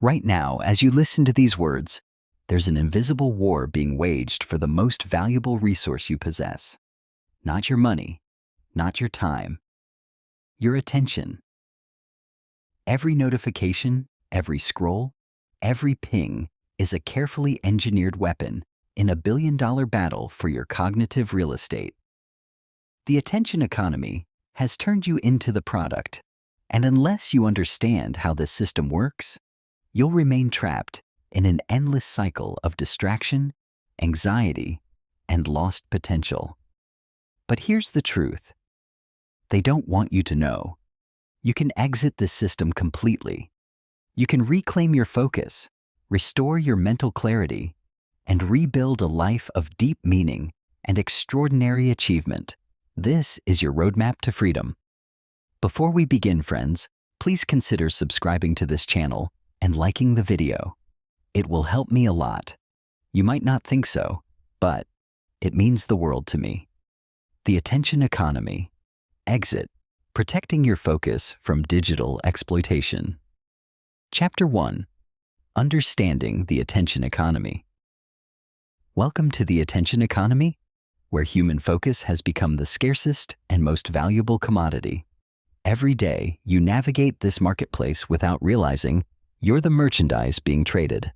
Right now, as you listen to these words, there's an invisible war being waged for the most valuable resource you possess. Not your money, not your time, your attention. Every notification, every scroll, every ping is a carefully engineered weapon in a billion-dollar battle for your cognitive real estate. The attention economy has turned you into the product, and unless you understand how this system works, you'll remain trapped in an endless cycle of distraction, anxiety, and lost potential. But here's the truth. They don't want you to know. You can exit this system completely. You can reclaim your focus, restore your mental clarity, and rebuild a life of deep meaning and extraordinary achievement. This is your roadmap to freedom. Before we begin, friends, please consider subscribing to this channel and liking the video. It will help me a lot. You might not think so, but it means the world to me. The attention economy. Exit. Protecting your focus from digital exploitation. Chapter 1. Understanding the attention economy. Welcome to the attention economy, where human focus has become the scarcest and most valuable commodity. Every day, you navigate this marketplace without realizing you're the merchandise being traded.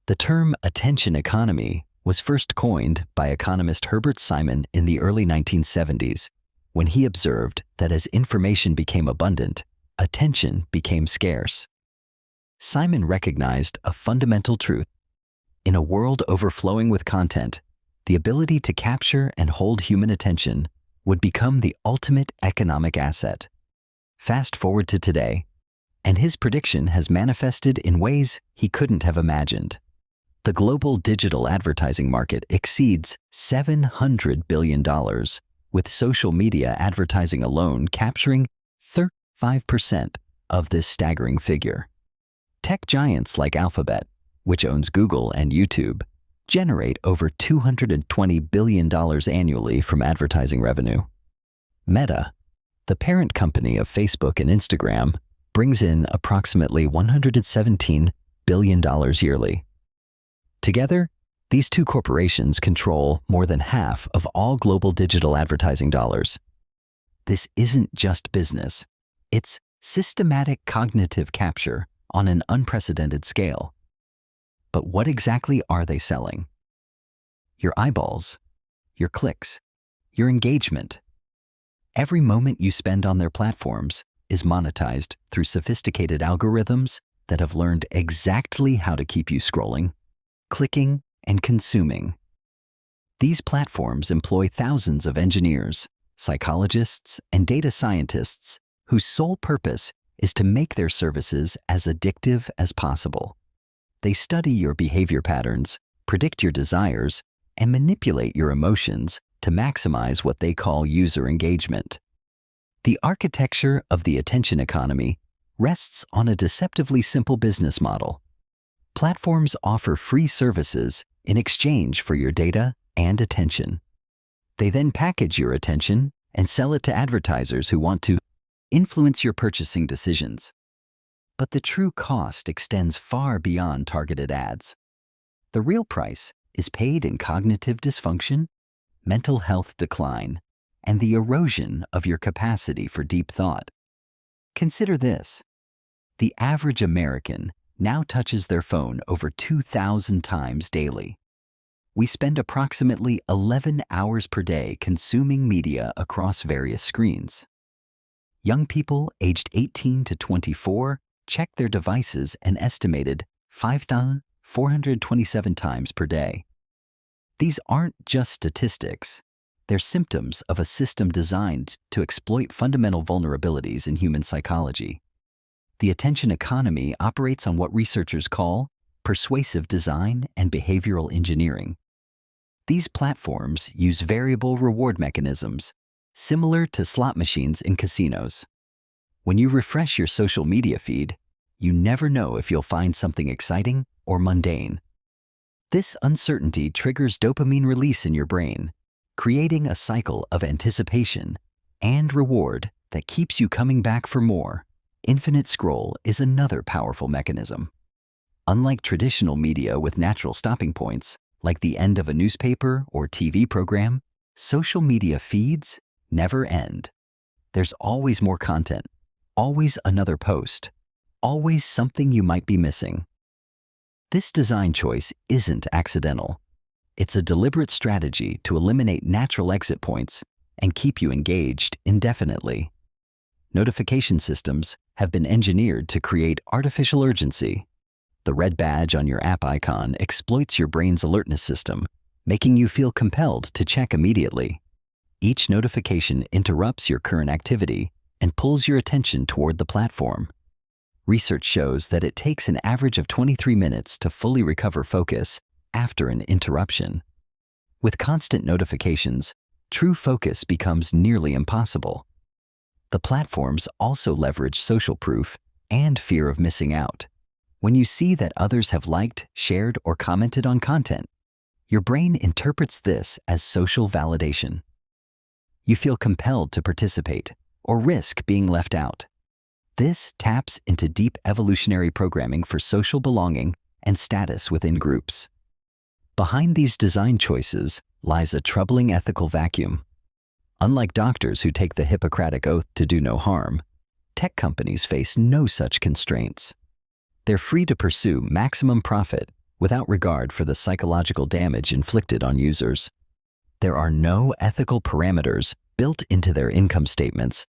The term attention economy was first coined by economist Herbert Simon in the early 1970s, when he observed that as information became abundant, attention became scarce. Simon recognized a fundamental truth. In a world overflowing with content, the ability to capture and hold human attention would become the ultimate economic asset. Fast forward to today, and his prediction has manifested in ways he couldn't have imagined. The global digital advertising market exceeds $700 billion, with social media advertising alone capturing 35% of this staggering figure. Tech giants like Alphabet, which owns Google and YouTube, generate over $220 billion annually from advertising revenue. Meta, the parent company of Facebook and Instagram, brings in approximately $117 billion yearly. Together, these two corporations control more than half of all global digital advertising dollars. This isn't just business. It's systematic cognitive capture on an unprecedented scale. But what exactly are they selling? Your eyeballs, your clicks, your engagement. Every moment you spend on their platforms is monetized through sophisticated algorithms that have learned exactly how to keep you scrolling, clicking, and consuming. These platforms employ thousands of engineers, psychologists, and data scientists whose sole purpose is to make their services as addictive as possible. They study your behavior patterns, predict your desires, and manipulate your emotions to maximize what they call user engagement. The architecture of the attention economy rests on a deceptively simple business model. Platforms offer free services in exchange for your data and attention. They then package your attention and sell it to advertisers who want to influence your purchasing decisions. But the true cost extends far beyond targeted ads. The real price is paid in cognitive dysfunction, mental health decline, and the erosion of your capacity for deep thought. Consider this. The average American now touches their phone over 2,000 times daily. We spend approximately 11 hours per day consuming media across various screens. Young people aged 18 to 24 check their devices an estimated 5,427 times per day. These aren't just statistics. They're symptoms of a system designed to exploit fundamental vulnerabilities in human psychology. The attention economy operates on what researchers call persuasive design and behavioral engineering. These platforms use variable reward mechanisms, similar to slot machines in casinos. When you refresh your social media feed, you never know if you'll find something exciting or mundane. This uncertainty triggers dopamine release in your brain, creating a cycle of anticipation and reward that keeps you coming back for more. Infinite scroll is another powerful mechanism. Unlike traditional media with natural stopping points, like the end of a newspaper or TV program, social media feeds never end. There's always more content, always another post, always something you might be missing. This design choice isn't accidental. It's a deliberate strategy to eliminate natural exit points and keep you engaged indefinitely. Notification systems have been engineered to create artificial urgency. The red badge on your app icon exploits your brain's alertness system, making you feel compelled to check immediately. Each notification interrupts your current activity and pulls your attention toward the platform. Research shows that it takes an average of 23 minutes to fully recover focus after an interruption. With constant notifications, true focus becomes nearly impossible. The platforms also leverage social proof and fear of missing out. When you see that others have liked, shared, or commented on content, your brain interprets this as social validation. You feel compelled to participate or risk being left out. This taps into deep evolutionary programming for social belonging and status within groups. Behind these design choices lies a troubling ethical vacuum. Unlike doctors who take the Hippocratic Oath to do no harm, tech companies face no such constraints. They're free to pursue maximum profit without regard for the psychological damage inflicted on users. There are no ethical parameters built into their income statements,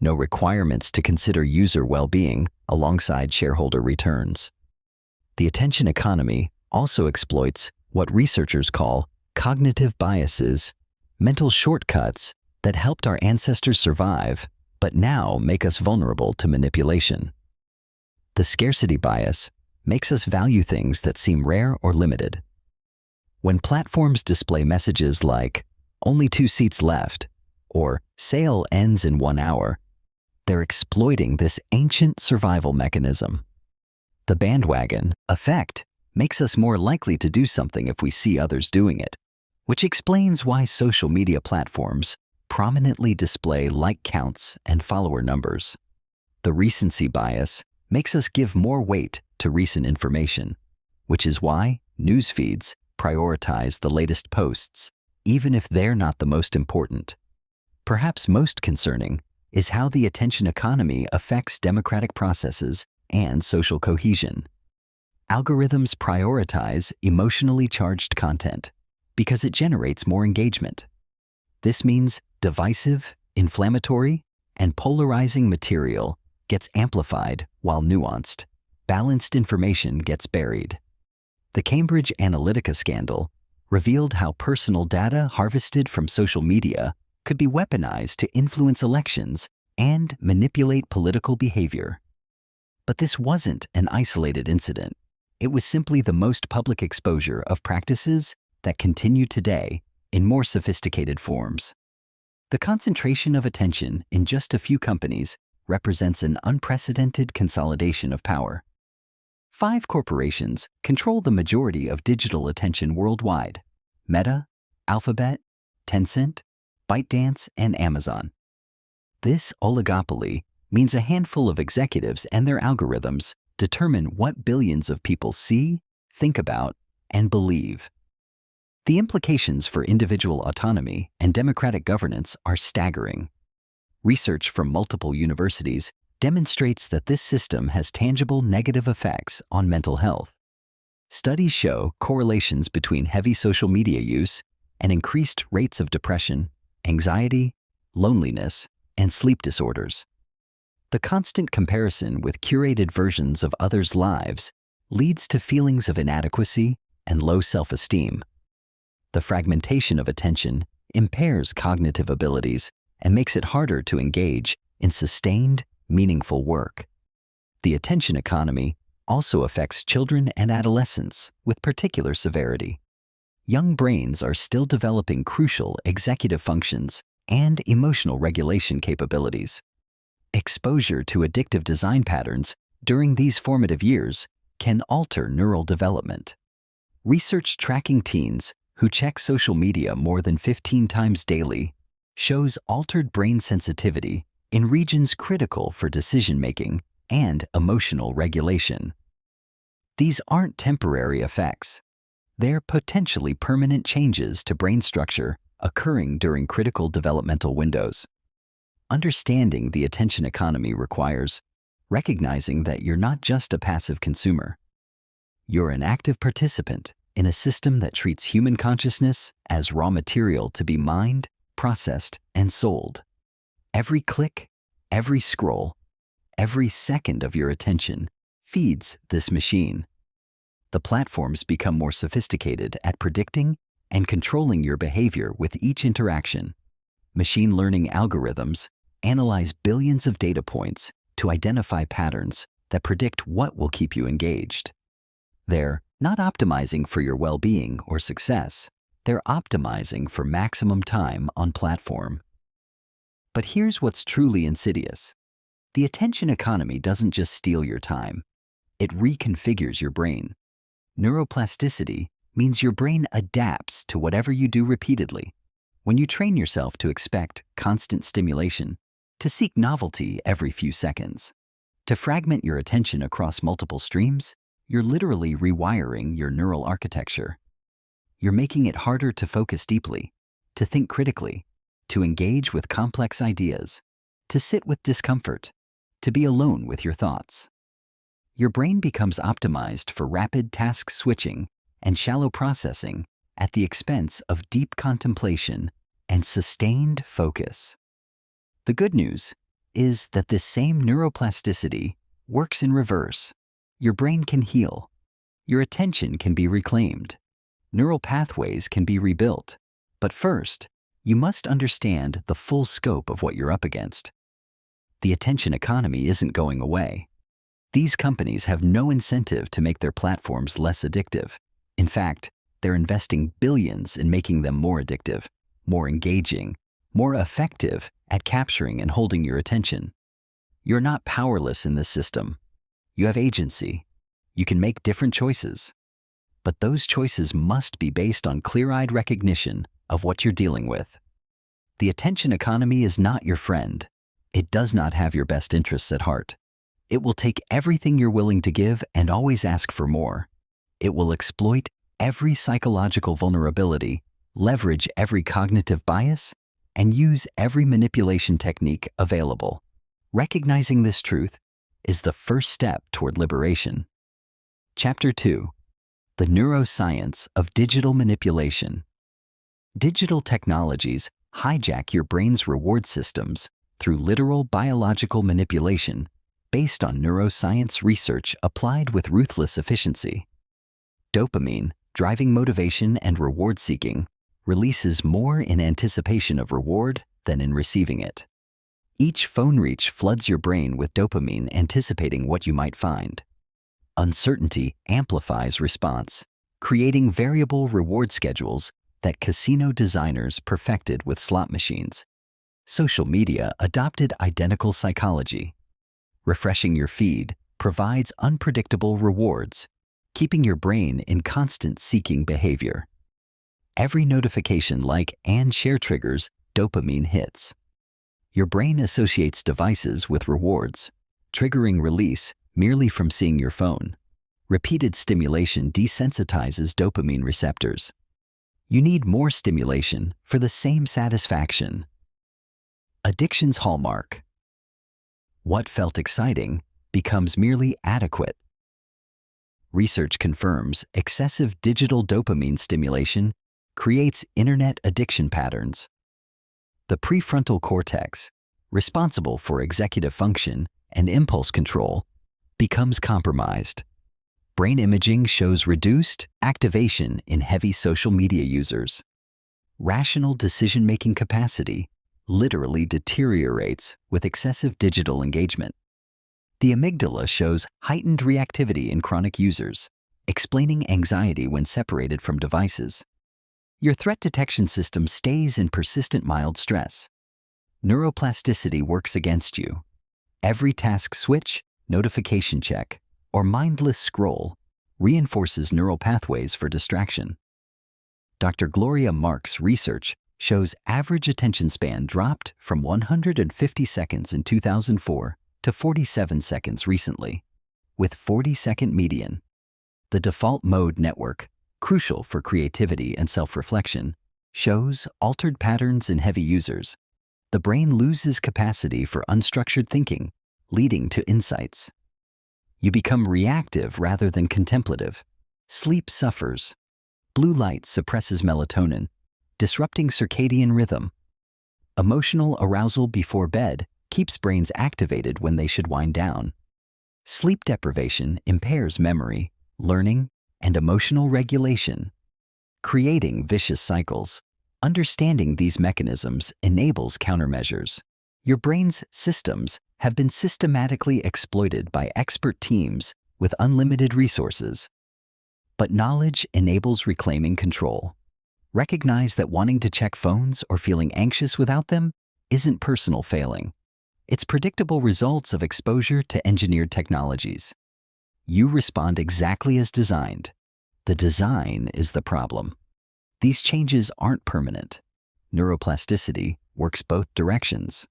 no requirements to consider user well-being alongside shareholder returns. The attention economy also exploits what researchers call cognitive biases, mental shortcuts that helped our ancestors survive, but now make us vulnerable to manipulation. The scarcity bias makes us value things that seem rare or limited. When platforms display messages like, "Only 2 seats left," or "Sale ends in 1 hour," they're exploiting this ancient survival mechanism. The bandwagon effect makes us more likely to do something if we see others doing it, which explains why social media platforms prominently display like counts and follower numbers. The recency bias makes us give more weight to recent information, which is why news feeds prioritize the latest posts, even if they're not the most important. Perhaps most concerning is how the attention economy affects democratic processes and social cohesion. Algorithms prioritize emotionally charged content because it generates more engagement. This means divisive, inflammatory, and polarizing material gets amplified while nuanced, balanced information gets buried. The Cambridge Analytica scandal revealed how personal data harvested from social media could be weaponized to influence elections and manipulate political behavior. But this wasn't an isolated incident. It was simply the most public exposure of practices that continue today in more sophisticated forms. The concentration of attention in just a few companies represents an unprecedented consolidation of power. 5 corporations control the majority of digital attention worldwide: Meta, Alphabet, Tencent, ByteDance, and Amazon. This oligopoly means a handful of executives and their algorithms determine what billions of people see, think about, and believe. The implications for individual autonomy and democratic governance are staggering. Research from multiple universities demonstrates that this system has tangible negative effects on mental health. Studies show correlations between heavy social media use and increased rates of depression, anxiety, loneliness, and sleep disorders. The constant comparison with curated versions of others' lives leads to feelings of inadequacy and low self-esteem. The fragmentation of attention impairs cognitive abilities and makes it harder to engage in sustained, meaningful work. The attention economy also affects children and adolescents with particular severity. Young brains are still developing crucial executive functions and emotional regulation capabilities. Exposure to addictive design patterns during these formative years can alter neural development. Research tracking teens who check social media more than 15 times daily shows altered brain sensitivity in regions critical for decision-making and emotional regulation. These aren't temporary effects. They're potentially permanent changes to brain structure occurring during critical developmental windows. Understanding the attention economy requires recognizing that you're not just a passive consumer. You're an active participant in a system that treats human consciousness as raw material to be mined, processed, and sold. Every click, every scroll, every second of your attention feeds this machine. The platforms become more sophisticated at predicting and controlling your behavior with each interaction. Machine learning algorithms analyze billions of data points to identify patterns that predict what will keep you engaged. They're not optimizing for your well-being or success. They're optimizing for maximum time on platform. But here's what's truly insidious. The attention economy doesn't just steal your time. It reconfigures your brain. Neuroplasticity means your brain adapts to whatever you do repeatedly. When you train yourself to expect constant stimulation, to seek novelty every few seconds, to fragment your attention across multiple streams, you're literally rewiring your neural architecture. You're making it harder to focus deeply, to think critically, to engage with complex ideas, to sit with discomfort, to be alone with your thoughts. Your brain becomes optimized for rapid task switching and shallow processing at the expense of deep contemplation and sustained focus. The good news is that this same neuroplasticity works in reverse. Your brain can heal. Your attention can be reclaimed. Neural pathways can be rebuilt. But first, you must understand the full scope of what you're up against. The attention economy isn't going away. These companies have no incentive to make their platforms less addictive. In fact, they're investing billions in making them more addictive, more engaging, more effective at capturing and holding your attention. You're not powerless in this system. You have agency. You can make different choices. But those choices must be based on clear-eyed recognition of what you're dealing with. The attention economy is not your friend. It does not have your best interests at heart. It will take everything you're willing to give and always ask for more. It will exploit every psychological vulnerability, leverage every cognitive bias, and use every manipulation technique available. Recognizing this truth is the first step toward liberation. Chapter 2. The Neuroscience of Digital Manipulation. Digital technologies hijack your brain's reward systems through literal biological manipulation based on neuroscience research applied with ruthless efficiency. Dopamine, driving motivation and reward seeking, releases more in anticipation of reward than in receiving it. Each phone reach floods your brain with dopamine anticipating what you might find. Uncertainty amplifies response, creating variable reward schedules that casino designers perfected with slot machines. Social media adopted identical psychology. Refreshing your feed provides unpredictable rewards, keeping your brain in constant seeking behavior. Every notification, like, and share triggers dopamine hits. Your brain associates devices with rewards, triggering release merely from seeing your phone. Repeated stimulation desensitizes dopamine receptors. You need more stimulation for the same satisfaction. Addiction's hallmark. What felt exciting becomes merely adequate. Research confirms excessive digital dopamine stimulation creates internet addiction patterns. The prefrontal cortex, responsible for executive function and impulse control, becomes compromised. Brain imaging shows reduced activation in heavy social media users. Rational decision-making capacity literally deteriorates with excessive digital engagement. The amygdala shows heightened reactivity in chronic users, explaining anxiety when separated from devices. Your threat detection system stays in persistent mild stress. Neuroplasticity works against you. Every task switch, notification check, or mindless scroll reinforces neural pathways for distraction. Dr. Gloria Mark's research shows average attention span dropped from 150 seconds in 2004 to 47 seconds recently, with 40-second median. The default mode network, crucial for creativity and self-reflection, shows altered patterns in heavy users. The brain loses capacity for unstructured thinking, leading to insights. You become reactive rather than contemplative. Sleep suffers. Blue light suppresses melatonin, disrupting circadian rhythm. Emotional arousal before bed keeps brains activated when they should wind down. Sleep deprivation impairs memory, learning, and emotional regulation, creating vicious cycles. Understanding these mechanisms enables countermeasures. Your brain's systems have been systematically exploited by expert teams with unlimited resources. But knowledge enables reclaiming control. Recognize that wanting to check phones or feeling anxious without them isn't personal failing. It's predictable results of exposure to engineered technologies. You respond exactly as designed. The design is the problem. These changes aren't permanent. Neuroplasticity works both directions.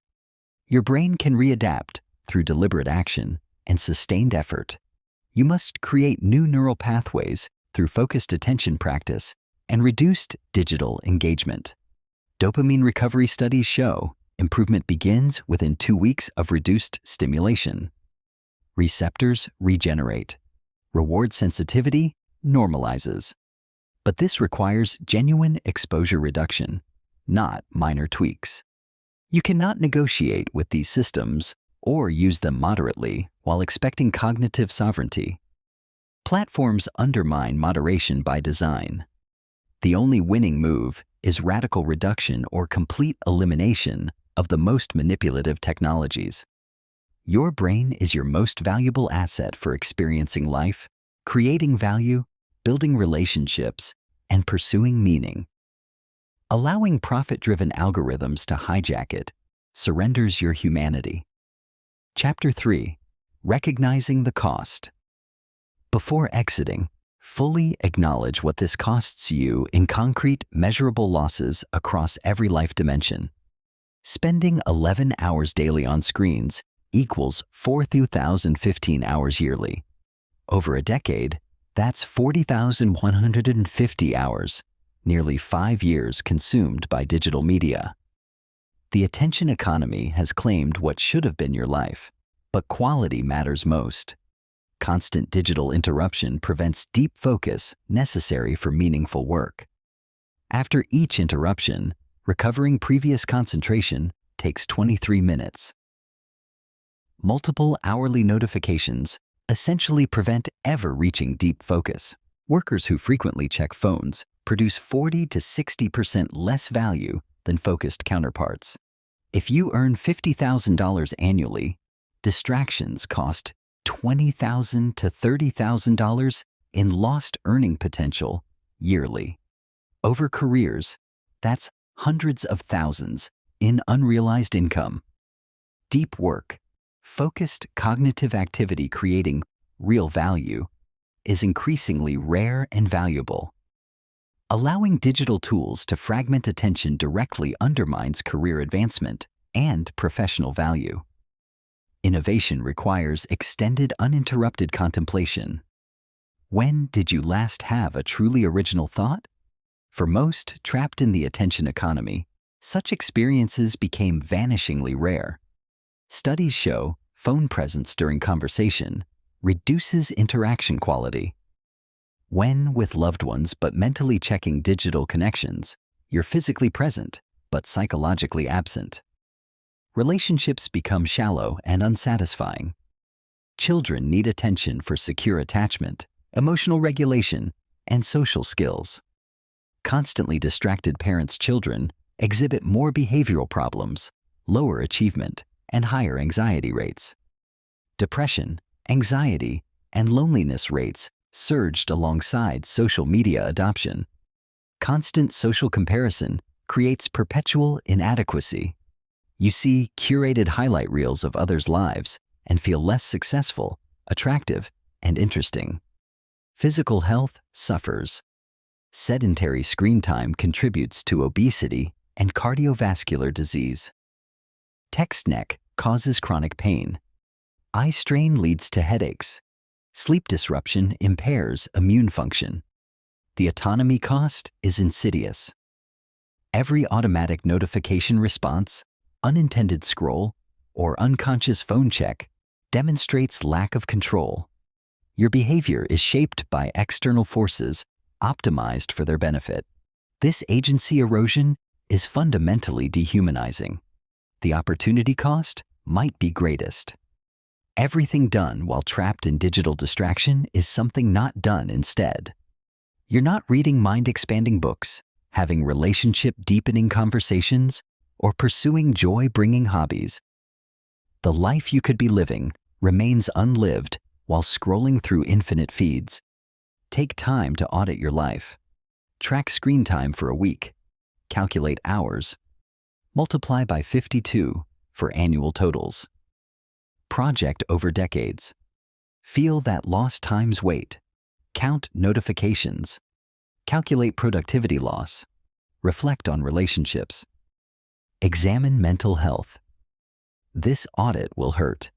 Your brain can readapt through deliberate action and sustained effort. You must create new neural pathways through focused attention practice and reduced digital engagement. Dopamine recovery studies show improvement begins within 2 weeks of reduced stimulation. Receptors regenerate. Reward sensitivity normalizes. But this requires genuine exposure reduction, not minor tweaks. You cannot negotiate with these systems or use them moderately while expecting cognitive sovereignty. Platforms undermine moderation by design. The only winning move is radical reduction or complete elimination of the most manipulative technologies. Your brain is your most valuable asset for experiencing life, creating value, building relationships, and pursuing meaning. Allowing profit-driven algorithms to hijack it surrenders your humanity. Chapter 3. Recognizing the cost. Before exiting, fully acknowledge what this costs you in concrete, measurable losses across every life dimension. Spending 11 hours daily on screens equals 4,015 hours yearly. Over a decade, that's 40,150 hours, nearly 5 years consumed by digital media. The attention economy has claimed what should have been your life, but quality matters most. Constant digital interruption prevents deep focus necessary for meaningful work. After each interruption, recovering previous concentration takes 23 minutes. Multiple hourly notifications essentially prevent ever reaching deep focus. Workers who frequently check phones produce 40 to 60% less value than focused counterparts. If you earn $50,000 annually, distractions cost $20,000 to $30,000 in lost earning potential yearly. Over careers, that's hundreds of thousands in unrealized income. Deep work, focused cognitive activity creating real value, is increasingly rare and valuable. Allowing digital tools to fragment attention directly undermines career advancement and professional value. Innovation requires extended, uninterrupted contemplation. When did you last have a truly original thought? For most trapped in the attention economy, such experiences became vanishingly rare. Studies show phone presence during conversation reduces interaction quality. When with loved ones but mentally checking digital connections, you're physically present but psychologically absent. Relationships become shallow and unsatisfying. Children need attention for secure attachment, emotional regulation, and social skills. Constantly distracted parents' children exhibit more behavioral problems, lower achievement, and higher anxiety rates. Depression, anxiety, and loneliness rates surged alongside social media adoption. Constant social comparison creates perpetual inadequacy. You see curated highlight reels of others' lives and feel less successful, attractive, and interesting. Physical health suffers. Sedentary screen time contributes to obesity and cardiovascular disease. Text neck causes chronic pain. Eye strain leads to headaches. Sleep disruption impairs immune function. The autonomy cost is insidious. Every automatic notification response, unintended scroll, or unconscious phone check demonstrates lack of control. Your behavior is shaped by external forces optimized for their benefit. This agency erosion is fundamentally dehumanizing. The opportunity cost might be greatest. Everything done while trapped in digital distraction is something not done instead. You're not reading mind-expanding books, having relationship-deepening conversations, or pursuing joy-bringing hobbies. The life you could be living remains unlived while scrolling through infinite feeds. Take time to audit your life. Track screen time for a week. Calculate hours. Multiply by 52 for annual totals. Project over decades. Feel that lost time's weight. Count notifications. Calculate productivity loss. Reflect on relationships. Examine mental health. This audit will hurt.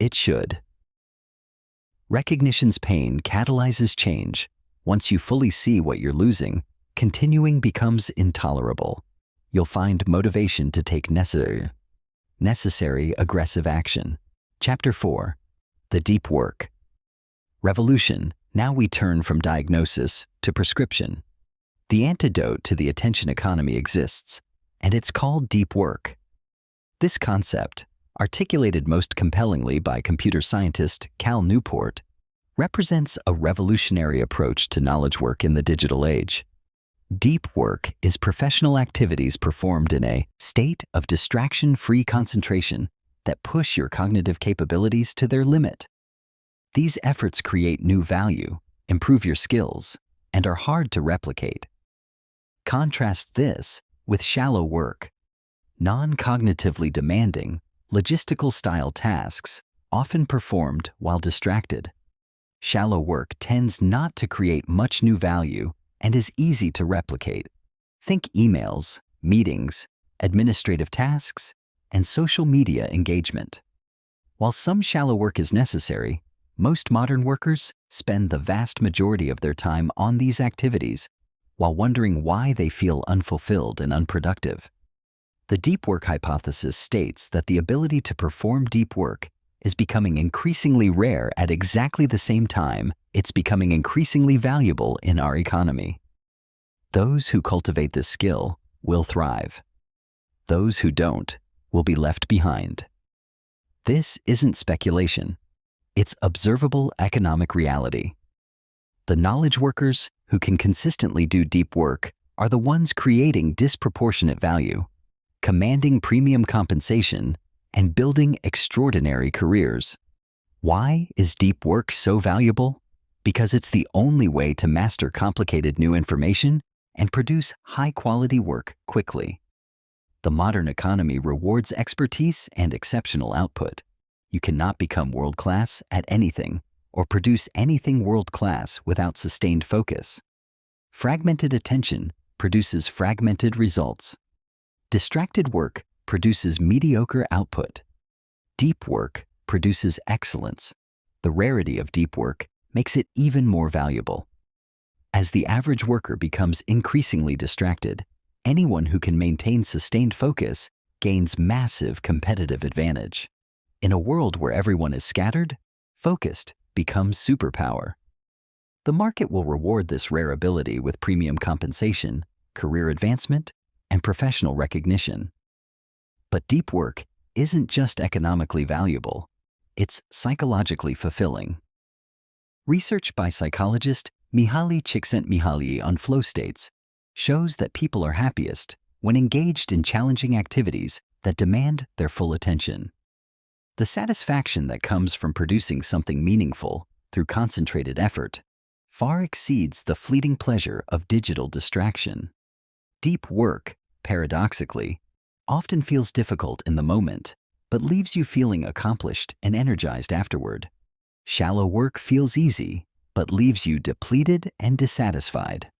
It should. Recognition's pain catalyzes change. Once you fully see what you're losing, continuing becomes intolerable. You'll find motivation to take necessary aggressive action. Chapter 4. The Deep Work. Revolution. Now we turn from diagnosis to prescription. The antidote to the attention economy exists, and it's called deep work. This concept, articulated most compellingly by computer scientist Cal Newport, represents a revolutionary approach to knowledge work in the digital age. Deep work is professional activities performed in a state of distraction-free concentration that push your cognitive capabilities to their limit. These efforts create new value, improve your skills, and are hard to replicate. Contrast this with shallow work. Non-cognitively demanding, logistical-style tasks, often performed while distracted. Shallow work tends not to create much new value and is easy to replicate. Think emails, meetings, administrative tasks, and social media engagement. While some shallow work is necessary, most modern workers spend the vast majority of their time on these activities while wondering why they feel unfulfilled and unproductive. The deep work hypothesis states that the ability to perform deep work is becoming increasingly rare at exactly the same time it's becoming increasingly valuable in our economy. Those who cultivate this skill will thrive. Those who don't will be left behind. This isn't speculation. It's observable economic reality. The knowledge workers who can consistently do deep work are the ones creating disproportionate value, commanding premium compensation, and building extraordinary careers. Why is deep work so valuable? Because it's the only way to master complicated new information and produce high-quality work quickly. The modern economy rewards expertise and exceptional output. You cannot become world-class at anything or produce anything world-class without sustained focus. Fragmented attention produces fragmented results. Distracted work produces mediocre output. Deep work produces excellence. The rarity of deep work makes it even more valuable. As the average worker becomes increasingly distracted, anyone who can maintain sustained focus gains massive competitive advantage. In a world where everyone is scattered, focused becomes superpower. The market will reward this rare ability with premium compensation, career advancement, and professional recognition. But deep work isn't just economically valuable, it's psychologically fulfilling. Research by psychologist Mihaly Csikszentmihalyi on flow states shows that people are happiest when engaged in challenging activities that demand their full attention. The satisfaction that comes from producing something meaningful through concentrated effort far exceeds the fleeting pleasure of digital distraction. Deep work, paradoxically, often feels difficult in the moment, but leaves you feeling accomplished and energized afterward. Shallow work feels easy, but leaves you depleted and dissatisfied.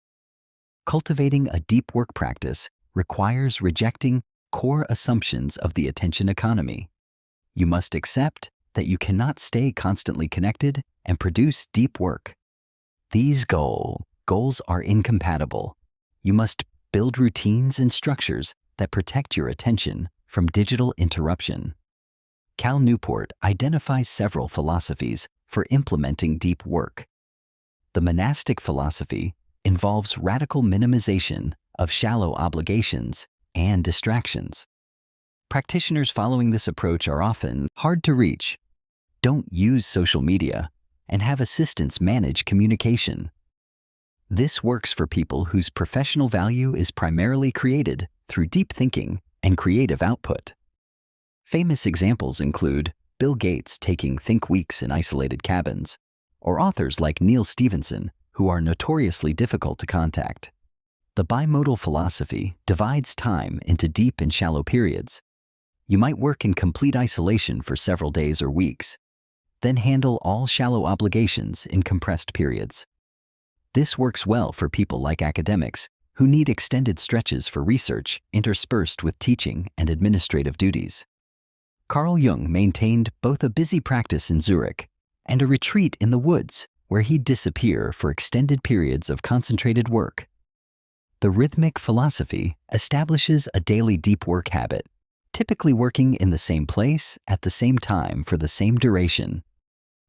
Cultivating a deep work practice requires rejecting core assumptions of the attention economy. You must accept that you cannot stay constantly connected and produce deep work. These goals are incompatible. You must build routines and structures that protect your attention from digital interruption. Cal Newport identifies several philosophies for implementing deep work. The monastic philosophy involves radical minimization of shallow obligations and distractions. Practitioners following this approach are often hard to reach, don't use social media, and have assistants manage communication. This works for people whose professional value is primarily created through deep thinking and creative output. Famous examples include Bill Gates taking think weeks in isolated cabins, or authors like Neil Stephenson, who are notoriously difficult to contact. The bimodal philosophy divides time into deep and shallow periods. You might work in complete isolation for several days or weeks, then handle all shallow obligations in compressed periods. This works well for people like academics who need extended stretches for research interspersed with teaching and administrative duties. Carl Jung maintained both a busy practice in Zurich and a retreat in the woods where he'd disappear for extended periods of concentrated work. The rhythmic philosophy establishes a daily deep work habit, typically working in the same place at the same time for the same duration.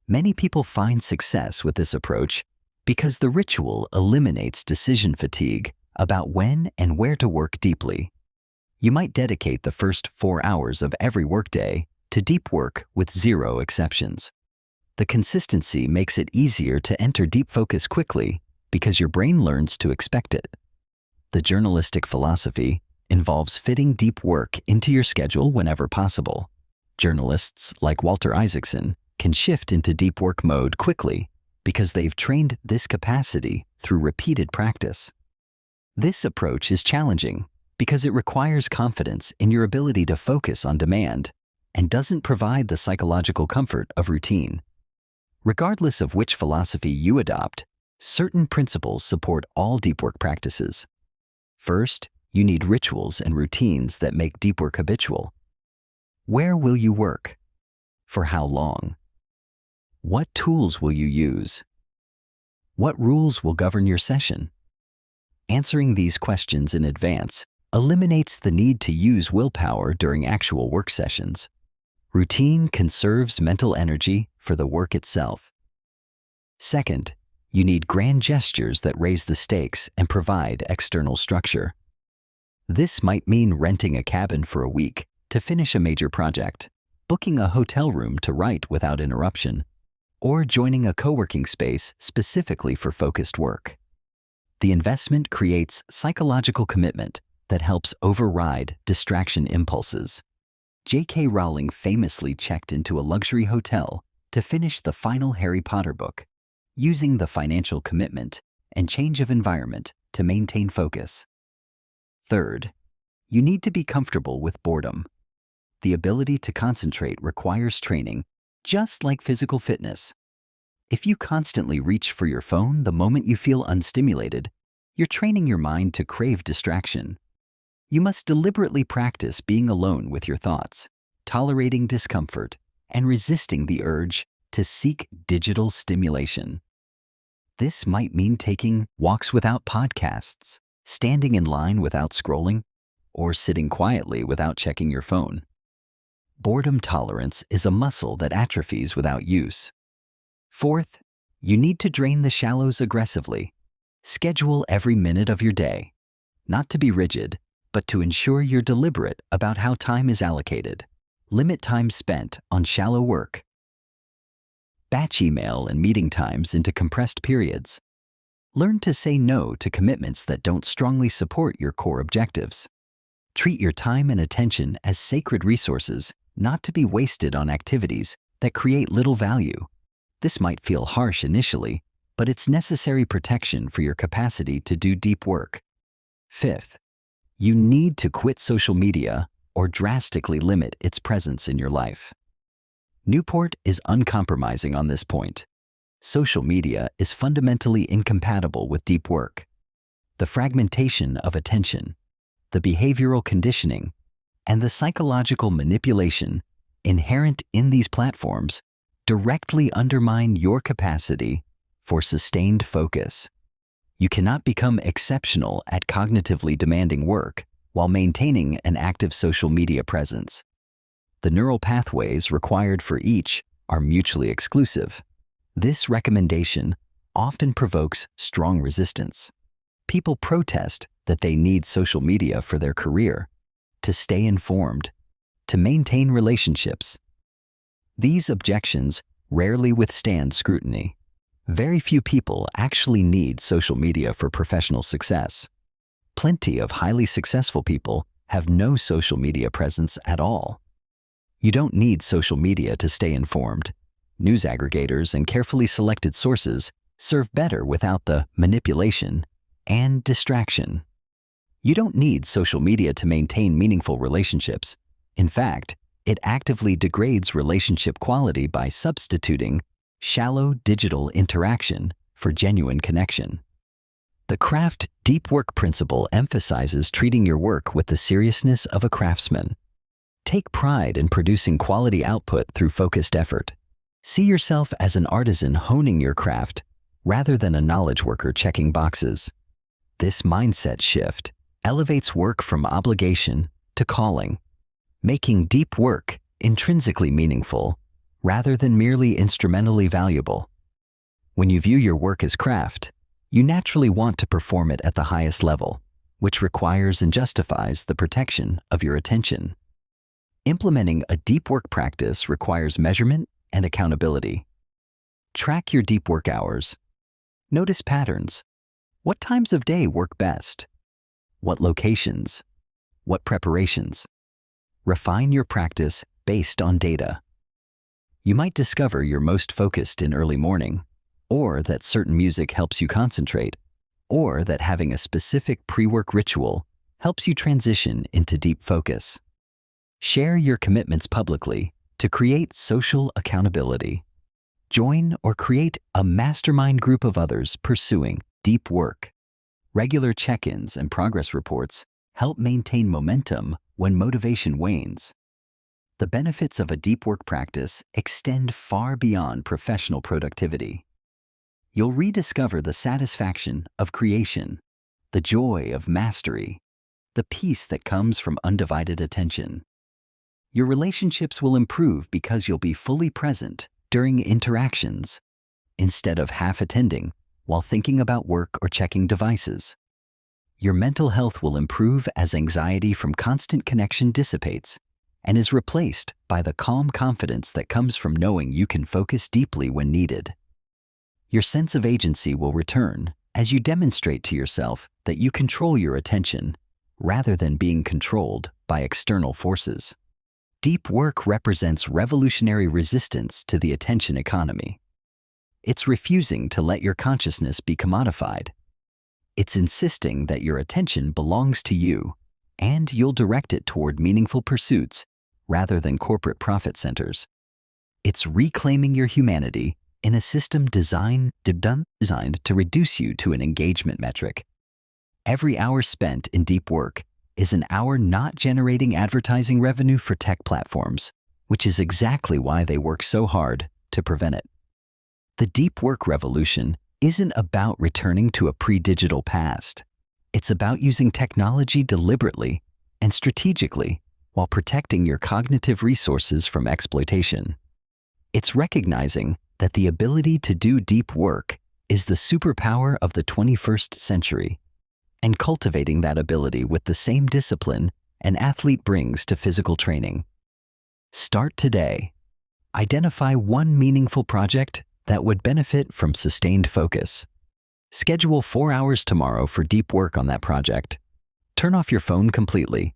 Many people find success with this approach because the ritual eliminates decision fatigue about when and where to work deeply. You might dedicate the first 4 hours of every workday to deep work with 0 exceptions. The consistency makes it easier to enter deep focus quickly because your brain learns to expect it. The journalistic philosophy involves fitting deep work into your schedule whenever possible. Journalists like Walter Isaacson can shift into deep work mode quickly because they've trained this capacity through repeated practice. This approach is challenging because it requires confidence in your ability to focus on demand and doesn't provide the psychological comfort of routine. Regardless of which philosophy you adopt, certain principles support all deep work practices. First, you need rituals and routines that make deep work habitual. Where will you work? For how long? What tools will you use? What rules will govern your session? Answering these questions in advance eliminates the need to use willpower during actual work sessions. Routine conserves mental energy for the work itself. Second, you need grand gestures that raise the stakes and provide external structure. This might mean renting a cabin for a week to finish a major project, booking a hotel room to write without interruption, or joining a co-working space specifically for focused work. The investment creates psychological commitment that helps override distraction impulses. J.K. Rowling famously checked into a luxury hotel to finish the final Harry Potter book, using the financial commitment and change of environment to maintain focus. Third, you need to be comfortable with boredom. The ability to concentrate requires training, just like physical fitness. If you constantly reach for your phone the moment you feel unstimulated, you're training your mind to crave distraction. You must deliberately practice being alone with your thoughts, tolerating discomfort, and resisting the urge to seek digital stimulation. This might mean taking walks without podcasts, standing in line without scrolling, or sitting quietly without checking your phone. Boredom tolerance is a muscle that atrophies without use. Fourth, you need to drain the shallows aggressively. Schedule every minute of your day, not to be rigid, but to ensure you're deliberate about how time is allocated. Limit time spent on shallow work. Batch email and meeting times into compressed periods. Learn to say no to commitments that don't strongly support your core objectives. Treat your time and attention as sacred resources, not to be wasted on activities that create little value. This might feel harsh initially, but it's necessary protection for your capacity to do deep work. Fifth, you need to quit social media or drastically limit its presence in your life. Newport is uncompromising on this point. Social media is fundamentally incompatible with deep work. The fragmentation of attention, the behavioral conditioning, and the psychological manipulation inherent in these platforms directly undermine your capacity for sustained focus. You cannot become exceptional at cognitively demanding work while maintaining an active social media presence. The neural pathways required for each are mutually exclusive. This recommendation often provokes strong resistance. People protest that they need social media for their career, to stay informed, to maintain relationships. These objections rarely withstand scrutiny. Very few people actually need social media for professional success. Plenty of highly successful people have no social media presence at all. You don't need social media to stay informed. News aggregators and carefully selected sources serve better without the manipulation and distraction. You don't need social media to maintain meaningful relationships. In fact, it actively degrades relationship quality by substituting shallow digital interaction for genuine connection. The craft deep work principle emphasizes treating your work with the seriousness of a craftsman. Take pride in producing quality output through focused effort. See yourself as an artisan honing your craft rather than a knowledge worker checking boxes. This mindset shift elevates work from obligation to calling, making deep work intrinsically meaningful rather than merely instrumentally valuable. When you view your work as craft, you naturally want to perform it at the highest level, which requires and justifies the protection of your attention. Implementing a deep work practice requires measurement and accountability. Track your deep work hours. Notice patterns. What times of day work best? What locations? What preparations? Refine your practice based on data. You might discover you're most focused in early morning, or that certain music helps you concentrate, or that having a specific pre-work ritual helps you transition into deep focus. Share your commitments publicly to create social accountability. Join or create a mastermind group of others pursuing deep work. Regular check-ins and progress reports help maintain momentum when motivation wanes. The benefits of a deep work practice extend far beyond professional productivity. You'll rediscover the satisfaction of creation, the joy of mastery, the peace that comes from undivided attention. Your relationships will improve because you'll be fully present during interactions, instead of half attending while thinking about work or checking devices. Your mental health will improve as anxiety from constant connection dissipates and is replaced by the calm confidence that comes from knowing you can focus deeply when needed. Your sense of agency will return as you demonstrate to yourself that you control your attention rather than being controlled by external forces. Deep work represents revolutionary resistance to the attention economy. It's refusing to let your consciousness be commodified. It's insisting that your attention belongs to you, and you'll direct it toward meaningful pursuits rather than corporate profit centers. It's reclaiming your humanity in a system designed to reduce you to an engagement metric. Every hour spent in deep work is an hour not generating advertising revenue for tech platforms, which is exactly why they work so hard to prevent it. The deep work revolution isn't about returning to a pre-digital past. It's about using technology deliberately and strategically while protecting your cognitive resources from exploitation. It's recognizing that the ability to do deep work is the superpower of the 21st century, and cultivating that ability with the same discipline an athlete brings to physical training. Start today. Identify one meaningful project that would benefit from sustained focus. Schedule 4 hours tomorrow for deep work on that project. Turn off your phone completely.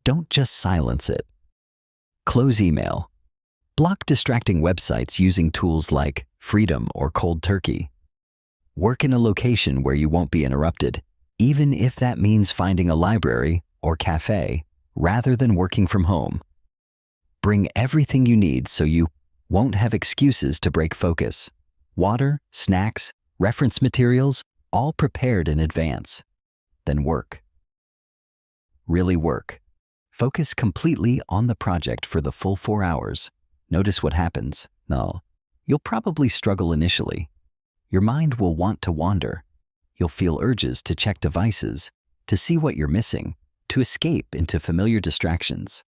Don't just silence it. Close email. Block distracting websites using tools like Freedom or Cold Turkey. Work in a location where you won't be interrupted, even if that means finding a library or cafe rather than working from home. Bring everything you need so you won't have excuses to break focus. Water, snacks, reference materials, all prepared in advance. Then work. Really work. Focus completely on the project for the full 4 hours. Notice what happens. No, you'll probably struggle initially. Your mind will want to wander. You'll feel urges to check devices, to see what you're missing, to escape into familiar distractions.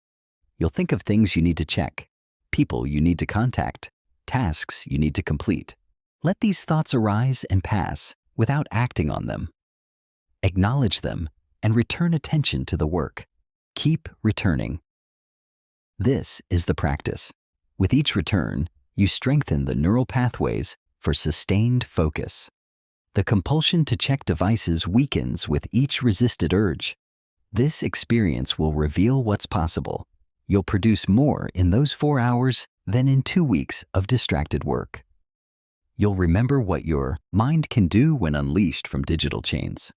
You'll think of things you need to check, people you need to contact, tasks you need to complete. Let these thoughts arise and pass without acting on them. Acknowledge them and return attention to the work. Keep returning. This is the practice. With each return, you strengthen the neural pathways for sustained focus. The compulsion to check devices weakens with each resisted urge. This experience will reveal what's possible. You'll produce more in those 4 hours than in 2 weeks of distracted work. You'll remember what your mind can do when unleashed from digital chains.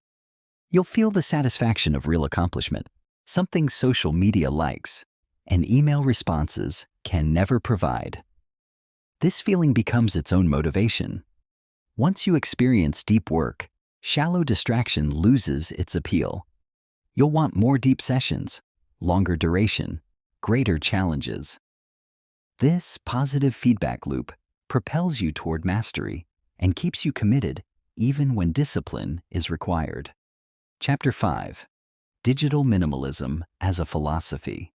You'll feel the satisfaction of real accomplishment, something social media likes and email responses can never provide. This feeling becomes its own motivation. Once you experience deep work, shallow distraction loses its appeal. You'll want more deep sessions, longer duration, greater challenges. This positive feedback loop propels you toward mastery and keeps you committed even when discipline is required. Chapter 5. Digital Minimalism as a Philosophy.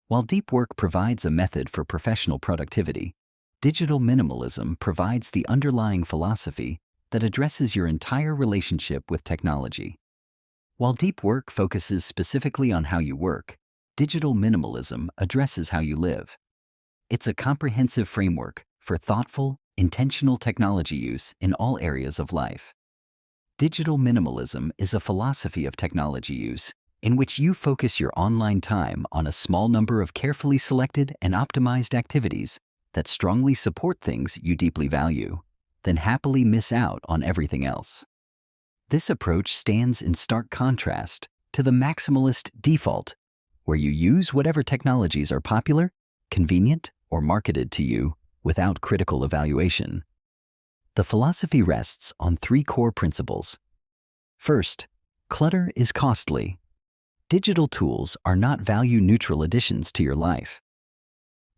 While deep work provides a method for professional productivity, digital minimalism provides the underlying philosophy that addresses your entire relationship with technology. While deep work focuses specifically on how you work, digital minimalism addresses how you live. It's a comprehensive framework for thoughtful, intentional technology use in all areas of life. Digital minimalism is a philosophy of technology use in which you focus your online time on a small number of carefully selected and optimized activities that strongly support things you deeply value, then happily miss out on everything else. This approach stands in stark contrast to the maximalist default, where you use whatever technologies are popular, convenient, or marketed to you without critical evaluation. The philosophy rests on 3 core principles. First, clutter is costly. Digital tools are not value-neutral additions to your life.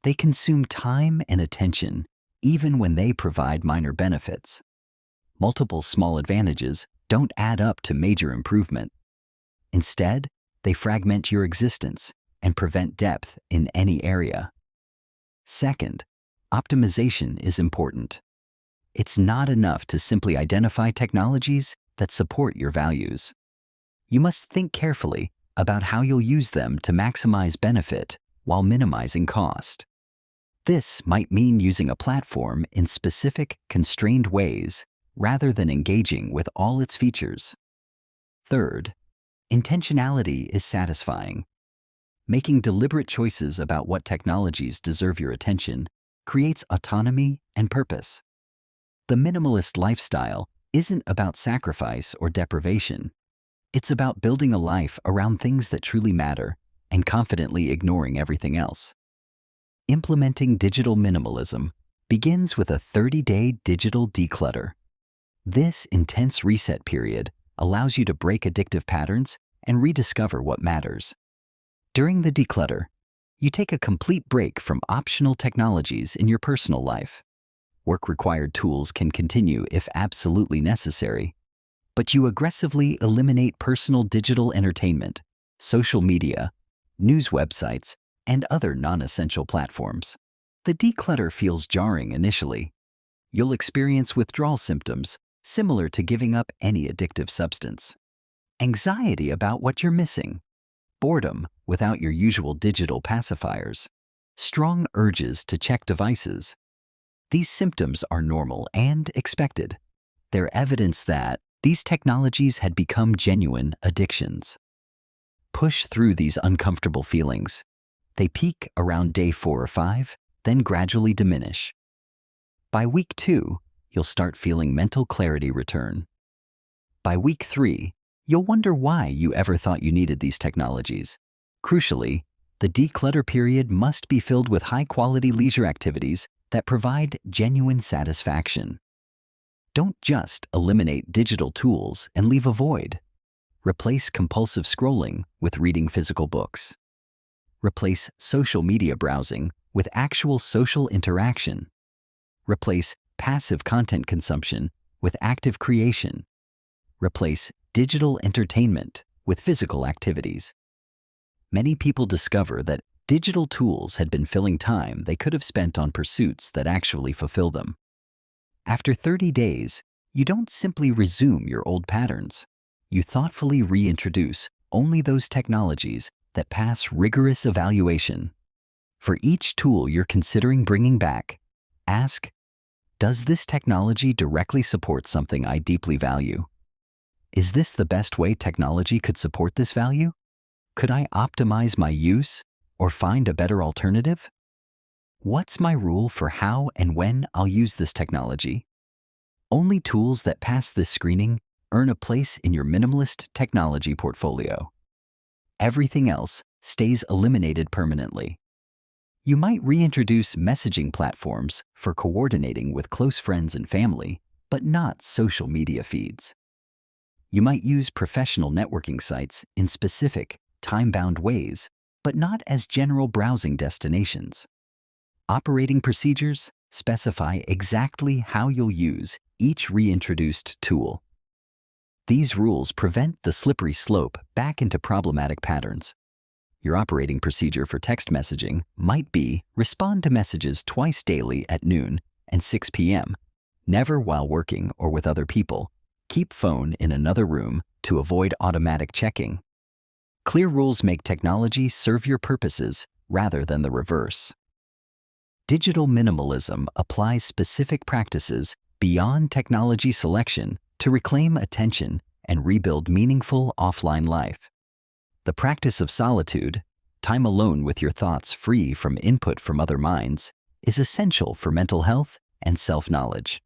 They consume time and attention, even when they provide minor benefits. Multiple small advantages don't add up to major improvement. Instead, they fragment your existence and prevent depth in any area. Second, optimization is important. It's not enough to simply identify technologies that support your values. You must think carefully about how you'll use them to maximize benefit while minimizing cost. This might mean using a platform in specific, constrained ways rather than engaging with all its features. Third, intentionality is satisfying. Making deliberate choices about what technologies deserve your attention creates autonomy and purpose. The minimalist lifestyle isn't about sacrifice or deprivation. It's about building a life around things that truly matter and confidently ignoring everything else. Implementing digital minimalism begins with a 30-day digital declutter. This intense reset period allows you to break addictive patterns and rediscover what matters. During the declutter, you take a complete break from optional technologies in your personal life. Work-required tools can continue if absolutely necessary, but you aggressively eliminate personal digital entertainment, social media, news websites, and other non-essential platforms. The declutter feels jarring initially. You'll experience withdrawal symptoms similar to giving up any addictive substance. Anxiety about what you're missing, boredom without your usual digital pacifiers, strong urges to check devices. These symptoms are normal and expected. They're evidence that these technologies had become genuine addictions. Push through these uncomfortable feelings. They peak around day 4 or 5, then gradually diminish. By week 2, you'll start feeling mental clarity return. By week 3, you'll wonder why you ever thought you needed these technologies. Crucially, the declutter period must be filled with high-quality leisure activities that provide genuine satisfaction. Don't just eliminate digital tools and leave a void. Replace compulsive scrolling with reading physical books. Replace social media browsing with actual social interaction. Replace passive content consumption with active creation. Replace digital entertainment with physical activities. Many people discover that digital tools had been filling time they could have spent on pursuits that actually fulfill them. After 30 days, you don't simply resume your old patterns. You thoughtfully reintroduce only those technologies that pass rigorous evaluation. For each tool you're considering bringing back, ask, does this technology directly support something I deeply value? Is this the best way technology could support this value? Could I optimize my use or find a better alternative? What's my rule for how and when I'll use this technology? Only tools that pass this screening earn a place in your minimalist technology portfolio. Everything else stays eliminated permanently. You might reintroduce messaging platforms for coordinating with close friends and family, but not social media feeds. You might use professional networking sites in specific, time-bound ways, but not as general browsing destinations. Operating procedures specify exactly how you'll use each reintroduced tool. These rules prevent the slippery slope back into problematic patterns. Your operating procedure for text messaging might be respond to messages twice daily at noon and 6 p.m., never while working or with other people. Keep phone in another room to avoid automatic checking. Clear rules make technology serve your purposes rather than the reverse. Digital minimalism applies specific practices beyond technology selection to reclaim attention and rebuild meaningful offline life. The practice of solitude, time alone with your thoughts free from input from other minds, is essential for mental health and self-knowledge.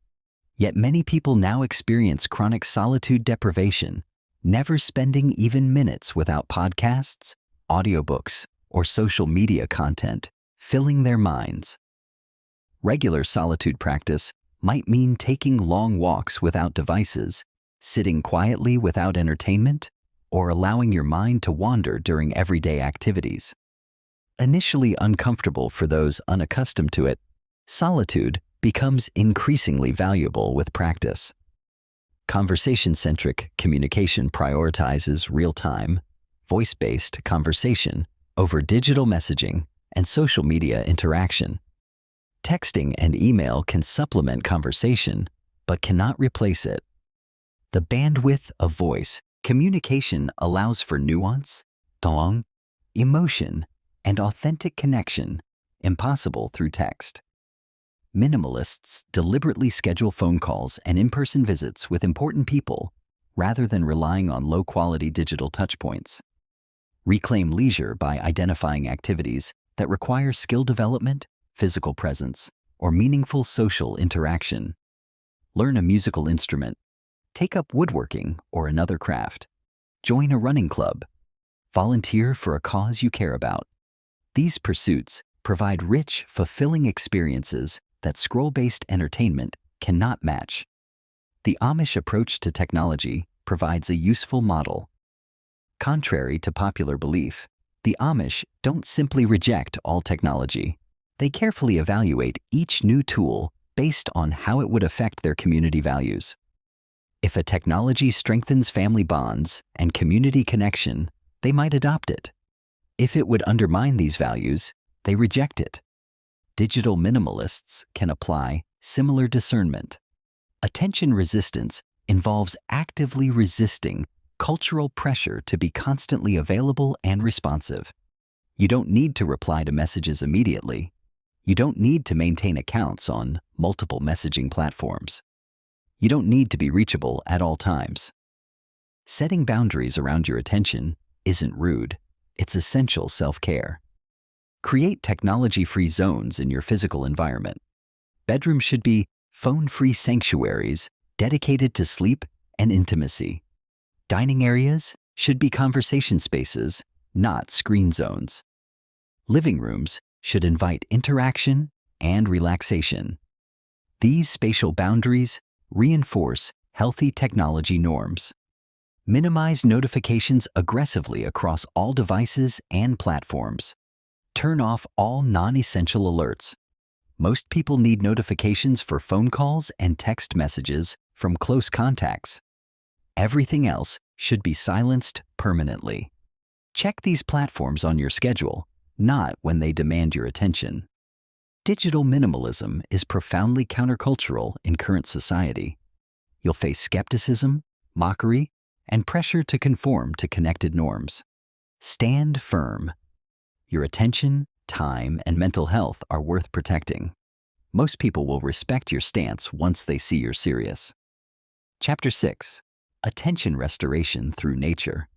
Yet many people now experience chronic solitude deprivation, never spending even minutes without podcasts, audiobooks, or social media content filling their minds. Regular solitude practice might mean taking long walks without devices, sitting quietly without entertainment, or allowing your mind to wander during everyday activities. Initially uncomfortable for those unaccustomed to it, solitude becomes increasingly valuable with practice. Conversation-centric communication prioritizes real-time, voice-based conversation over digital messaging and social media interaction. Texting and email can supplement conversation, but cannot replace it. The bandwidth of voice communication allows for nuance, tone, emotion, and authentic connection, impossible through text. Minimalists deliberately schedule phone calls and in-person visits with important people rather than relying on low-quality digital touchpoints. Reclaim leisure by identifying activities that require skill development, physical presence, or meaningful social interaction. Learn a musical instrument. Take up woodworking or another craft. Join a running club. Volunteer for a cause you care about. These pursuits provide rich, fulfilling experiences that scroll-based entertainment cannot match. The Amish approach to technology provides a useful model. Contrary to popular belief, the Amish don't simply reject all technology. They carefully evaluate each new tool based on how it would affect their community values. If a technology strengthens family bonds and community connection, they might adopt it. If it would undermine these values, they reject it. Digital minimalists can apply similar discernment. Attention resistance involves actively resisting cultural pressure to be constantly available and responsive. You don't need to reply to messages immediately. You don't need to maintain accounts on multiple messaging platforms. You don't need to be reachable at all times. Setting boundaries around your attention isn't rude. It's essential self-care. Create technology-free zones in your physical environment. Bedrooms should be phone-free sanctuaries dedicated to sleep and intimacy. Dining areas should be conversation spaces, not screen zones. Living rooms should invite interaction and relaxation. These spatial boundaries reinforce healthy technology norms. Minimize notifications aggressively across all devices and platforms. Turn off all non-essential alerts. Most people need notifications for phone calls and text messages from close contacts. Everything else should be silenced permanently. Check these platforms on your schedule, not when they demand your attention. Digital minimalism is profoundly countercultural in current society. You'll face skepticism, mockery, and pressure to conform to connected norms. Stand firm. Your attention, time, and mental health are worth protecting. Most people will respect your stance once they see you're serious. Chapter 6. Attention Restoration Through Nature.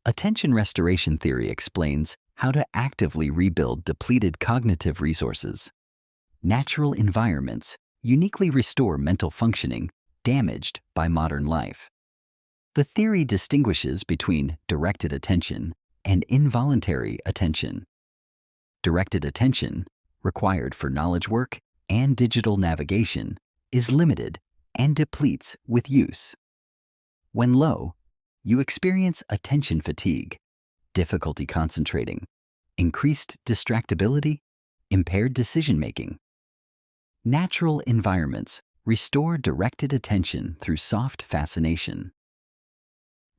Attention restoration theory explains how to actively rebuild depleted cognitive resources. Natural environments uniquely restore mental functioning damaged by modern life. The theory distinguishes between directed attention and involuntary attention. Directed attention, required for knowledge work and digital navigation, is limited and depletes with use. When low, you experience attention fatigue, difficulty concentrating, increased distractibility, impaired decision-making. Natural environments restore directed attention through soft fascination.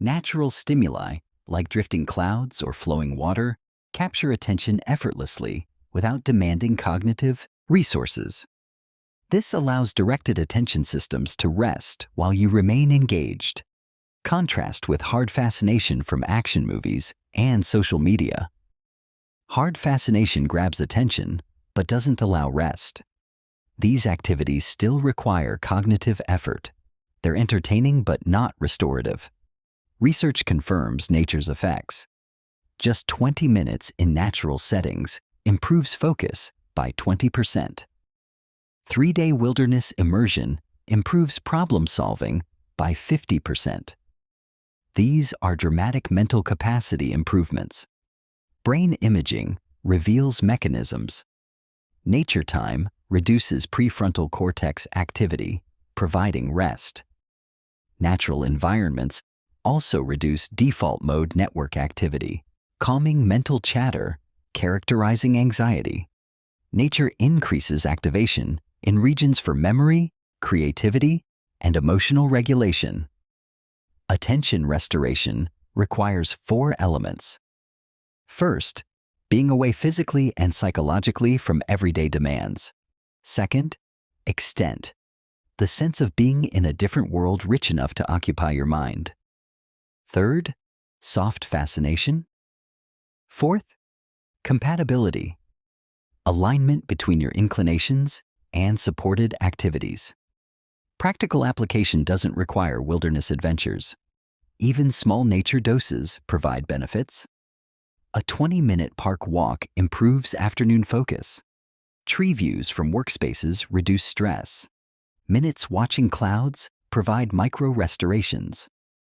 Natural stimuli, like drifting clouds or flowing water, capture attention effortlessly without demanding cognitive resources. This allows directed attention systems to rest while you remain engaged. Contrast with hard fascination from action movies and social media. Hard fascination grabs attention but doesn't allow rest. These activities still require cognitive effort. They're entertaining but not restorative. Research confirms nature's effects. Just 20 minutes in natural settings improves focus by 20%. 3-day wilderness immersion improves problem solving by 50%. These are dramatic mental capacity improvements. Brain imaging reveals mechanisms. Nature time reduces prefrontal cortex activity, providing rest. Natural environments also reduce default mode network activity, calming mental chatter, characterizing anxiety. Nature increases activation in regions for memory, creativity, and emotional regulation. Attention restoration requires 4 elements. First, being away physically and psychologically from everyday demands. Second, extent, the sense of being in a different world rich enough to occupy your mind. Third, soft fascination. Fourth, compatibility, alignment between your inclinations and supported activities. Practical application doesn't require wilderness adventures. Even small nature doses provide benefits. A 20-minute park walk improves afternoon focus. Tree views from workspaces reduce stress. Minutes watching clouds provide micro-restorations.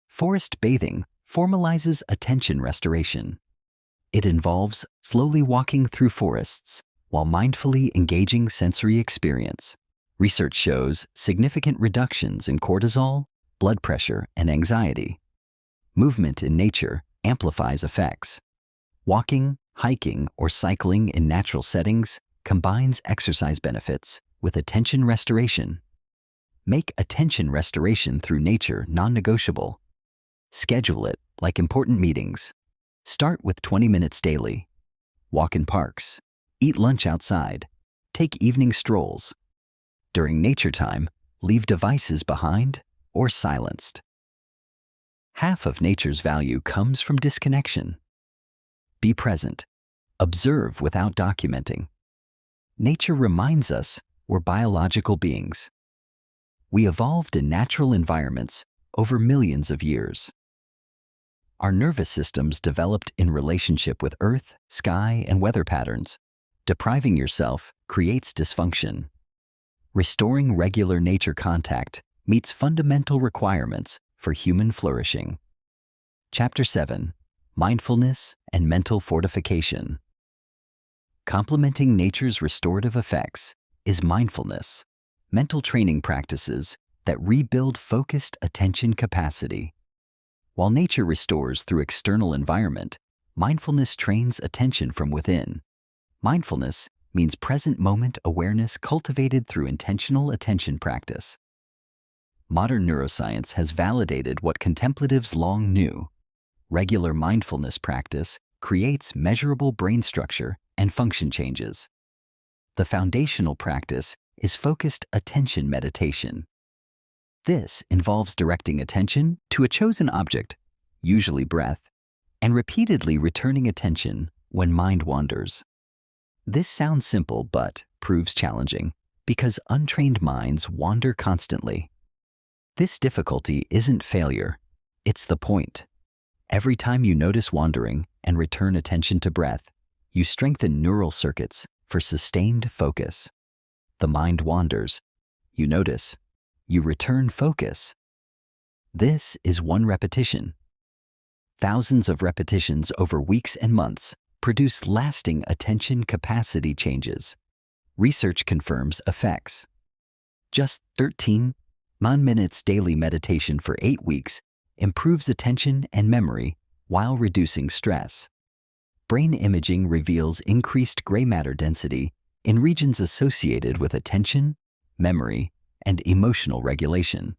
Forest bathing formalizes attention restoration. It involves slowly walking through forests while mindfully engaging sensory experience. Research shows significant reductions in cortisol, blood pressure, and anxiety. Movement in nature amplifies effects. Walking, hiking, or cycling in natural settings combines exercise benefits with attention restoration. Make attention restoration through nature non-negotiable. Schedule it like important meetings. Start with 20 minutes daily. Walk in parks. Eat lunch outside. Take evening strolls. During nature time, leave devices behind or silenced. Half of nature's value comes from disconnection. Be present. Observe without documenting. Nature reminds us we're biological beings. We evolved in natural environments over millions of years. Our nervous systems developed in relationship with earth, sky, and weather patterns. Depriving yourself creates dysfunction. Restoring regular nature contact meets fundamental requirements for human flourishing. Chapter 7. Mindfulness and Mental Fortification. Complementing nature's restorative effects is mindfulness, mental training practices that rebuild focused attention capacity. While nature restores through external environment, mindfulness trains attention from within. Mindfulness means present moment awareness cultivated through intentional attention practice. Modern neuroscience has validated what contemplatives long knew. Regular mindfulness practice creates measurable brain structure and function changes. The foundational practice is focused attention meditation. This involves directing attention to a chosen object, usually breath, and repeatedly returning attention when mind wanders. This sounds simple but proves challenging because untrained minds wander constantly. This difficulty isn't failure, it's the point. Every time you notice wandering and return attention to breath, you strengthen neural circuits for sustained focus. The mind wanders, you notice, you return focus. This is one repetition. Thousands of repetitions over weeks and months produce lasting attention capacity changes. Research confirms effects. Just 13 minutes daily meditation for 8 weeks improves attention and memory while reducing stress. Brain imaging reveals increased gray matter density in regions associated with attention, memory, and emotional regulation.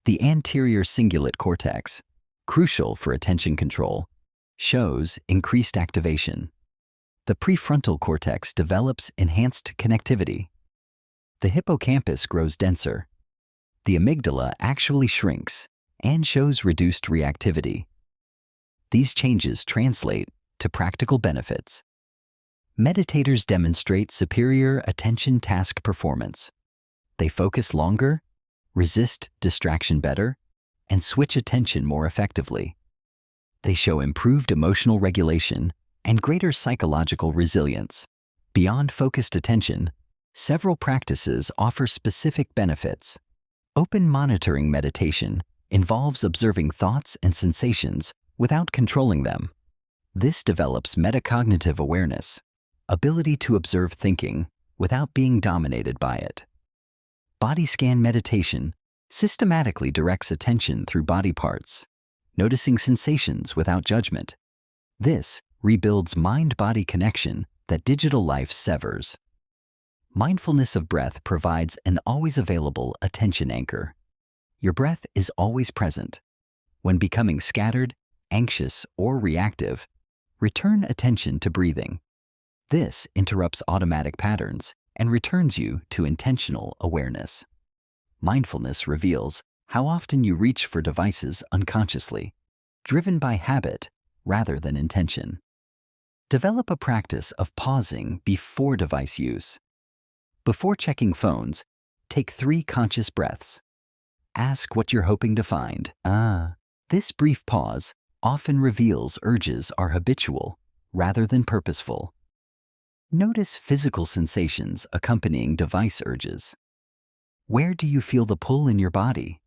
The anterior cingulate cortex, crucial for attention control, shows increased activation. The prefrontal cortex develops enhanced connectivity. The hippocampus grows denser. The amygdala actually shrinks and shows reduced reactivity. These changes translate to practical benefits. Meditators demonstrate superior attention task performance. They focus longer, resist distraction better, and switch attention more effectively. They show improved emotional regulation and greater psychological resilience. Beyond focused attention, several practices offer specific benefits. Open monitoring meditation involves observing thoughts and sensations without controlling them. This develops metacognitive awareness, ability to observe thinking without being dominated by it. Body scan meditation systematically directs attention through body parts, noticing sensations without judgment. This rebuilds mind-body connection that digital life severs. Mindfulness of breath provides an always available attention anchor. Your breath is always present. When becoming scattered, anxious, or reactive, return attention to breathing. This interrupts automatic patterns and returns you to intentional awareness. Mindfulness reveals how often you reach for devices unconsciously, driven by habit rather than intention. Develop a practice of pausing before device use. Before checking phones, take 3 conscious breaths. Ask what you're hoping to find. This brief pause often reveals urges are habitual rather than purposeful. Notice physical sensations accompanying device urges. Where do you feel the pull in your body?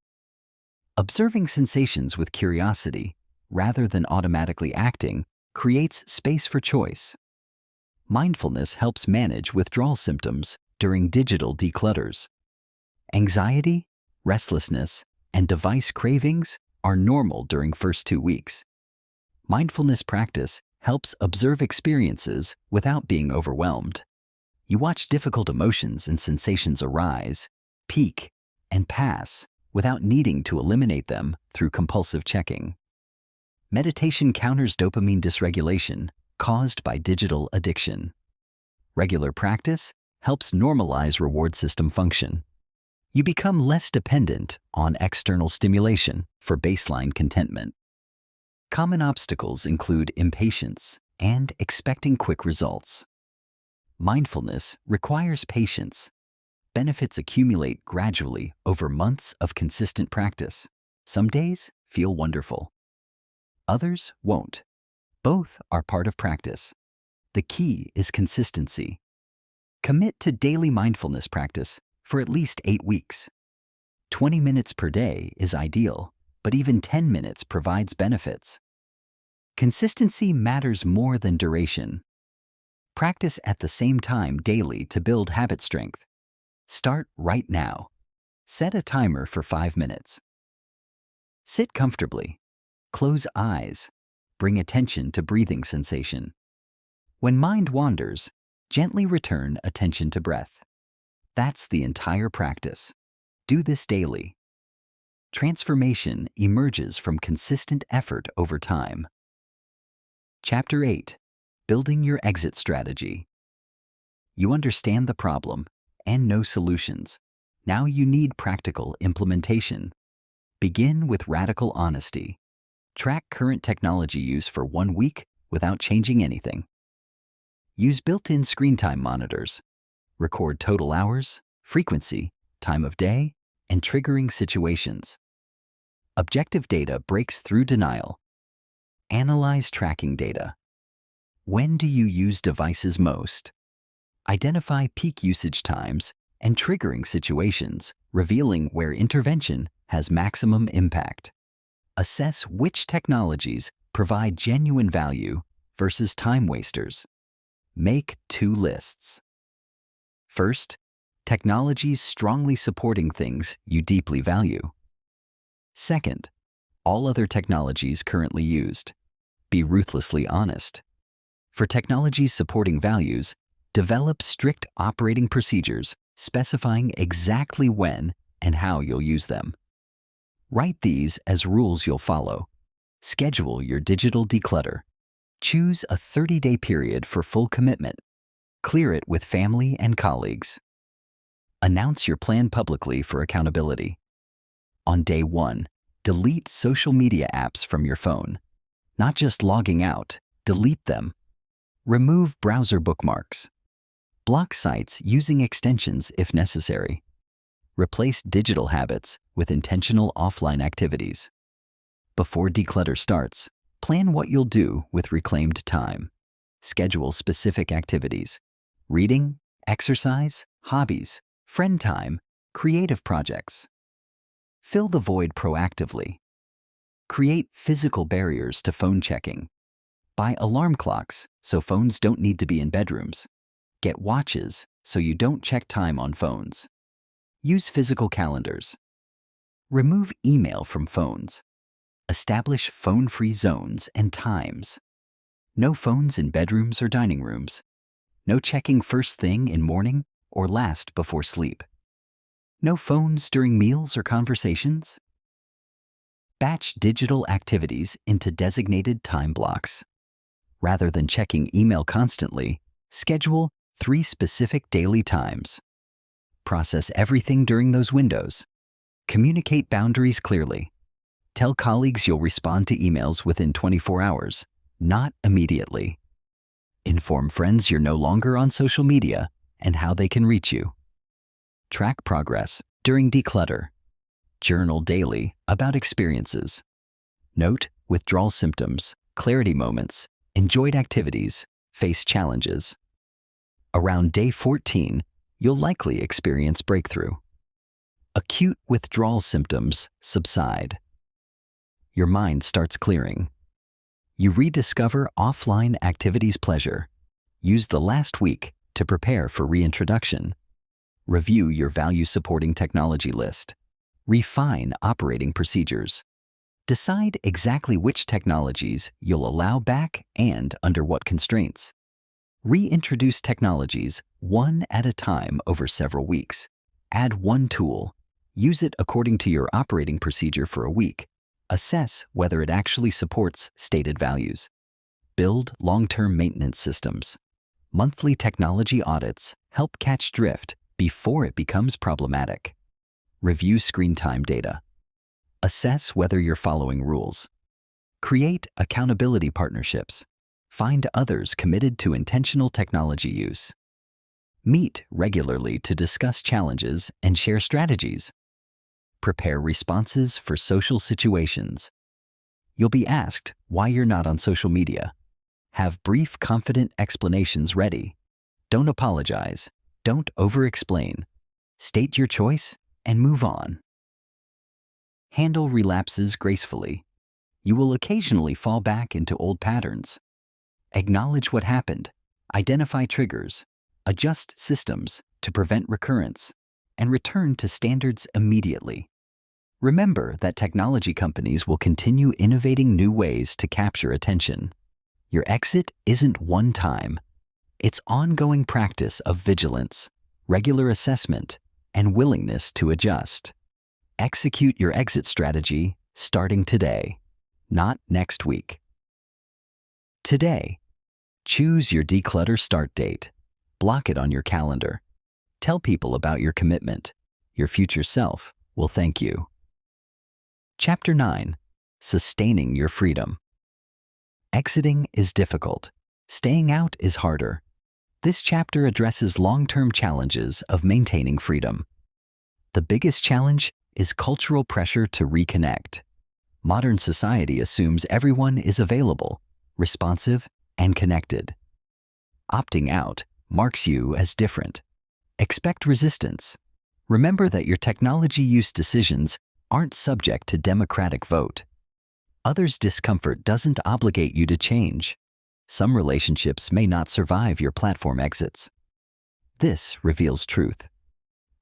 Observing sensations with curiosity, rather than automatically acting, creates space for choice. Mindfulness helps manage withdrawal symptoms during digital declutters. Anxiety, restlessness, and device cravings are normal during first 2 weeks. Mindfulness practice helps observe experiences without being overwhelmed. You watch difficult emotions and sensations arise, peak, and pass without needing to eliminate them through compulsive checking. Meditation counters dopamine dysregulation caused by digital addiction. Regular practice helps normalize reward system function. You become less dependent on external stimulation for baseline contentment. Common obstacles include impatience and expecting quick results. Mindfulness requires patience. Benefits accumulate gradually over months of consistent practice. Some days feel wonderful. Others won't. Both are part of practice. The key is consistency. Commit to daily mindfulness practice for at least 8 weeks. 20 minutes per day is ideal, but even 10 minutes provides benefits. Consistency matters more than duration. Practice at the same time daily to build habit strength. Start right now. Set a timer for 5 minutes. Sit comfortably. Close eyes. Bring attention to breathing sensation. When mind wanders, gently return attention to breath. That's the entire practice. Do this daily. Transformation emerges from consistent effort over time. Chapter 8. Building your exit strategy. You understand the problem and know solutions. Now you need practical implementation. Begin with radical honesty. Track current technology use for 1 week without changing anything. Use built-in screen time monitors. Record total hours, frequency, time of day, and triggering situations. Objective data breaks through denial. Analyze tracking data. When do you use devices most? Identify peak usage times and triggering situations, revealing where intervention has maximum impact. Assess which technologies provide genuine value versus time wasters. Make 2 lists. First, technologies strongly supporting things you deeply value. Second, all other technologies currently used. Be ruthlessly honest. For technologies supporting values, develop strict operating procedures specifying exactly when and how you'll use them. Write these as rules you'll follow. Schedule your digital declutter. Choose a 30-day period for full commitment. Clear it with family and colleagues. Announce your plan publicly for accountability. On day 1, delete social media apps from your phone. Not just logging out, delete them. Remove browser bookmarks. Block sites using extensions if necessary. Replace digital habits with intentional offline activities. Before declutter starts, plan what you'll do with reclaimed time. Schedule specific activities: reading, exercise, hobbies, friend time, creative projects. Fill the void proactively. Create physical barriers to phone checking. Buy alarm clocks so phones don't need to be in bedrooms. Get watches so you don't check time on phones. Use physical calendars. Remove email from phones. Establish phone-free zones and times. No phones in bedrooms or dining rooms. No checking first thing in morning or last before sleep. No phones during meals or conversations. Batch digital activities into designated time blocks. Rather than checking email constantly, schedule 3 specific daily times. Process everything during those windows. Communicate boundaries clearly. Tell colleagues you'll respond to emails within 24 hours, not immediately. Inform friends you're no longer on social media and how they can reach you. Track progress during declutter. Journal daily about experiences. Note withdrawal symptoms, clarity moments, enjoyed activities, face challenges. Around day 14, you'll likely experience breakthrough. Acute withdrawal symptoms subside. Your mind starts clearing. You rediscover offline activities pleasure. Use the last week to prepare for reintroduction. Review your value-supporting technology list. Refine operating procedures. Decide exactly which technologies you'll allow back and under what constraints. Reintroduce technologies one at a time over several weeks. Add one tool. Use it according to your operating procedure for a week. Assess whether it actually supports stated values. Build long-term maintenance systems. Monthly technology audits help catch drift before it becomes problematic. Review screen time data. Assess whether you're following rules. Create accountability partnerships. Find others committed to intentional technology use. Meet regularly to discuss challenges and share strategies. Prepare responses for social situations. You'll be asked why you're not on social media. Have brief, confident explanations ready. Don't apologize. Don't over-explain. State your choice and move on. Handle relapses gracefully. You will occasionally fall back into old patterns. Acknowledge what happened. Identify triggers. Adjust systems to prevent recurrence. And return to standards immediately. Remember that technology companies will continue innovating new ways to capture attention. Your exit isn't one time. It's ongoing practice of vigilance, regular assessment, and willingness to adjust. Execute your exit strategy starting today, not next week. Today, choose your declutter start date. Block it on your calendar. Tell people about your commitment. Your future self will thank you. Chapter 9. Sustaining your freedom. Exiting is difficult. Staying out is harder. This chapter addresses long-term challenges of maintaining freedom. The biggest challenge is cultural pressure to reconnect. Modern society assumes everyone is available, responsive, and connected. Opting out marks you as different. Expect resistance. Remember that your technology use decisions aren't subject to democratic vote. Others' discomfort doesn't obligate you to change. Some relationships may not survive your platform exits. This reveals truth.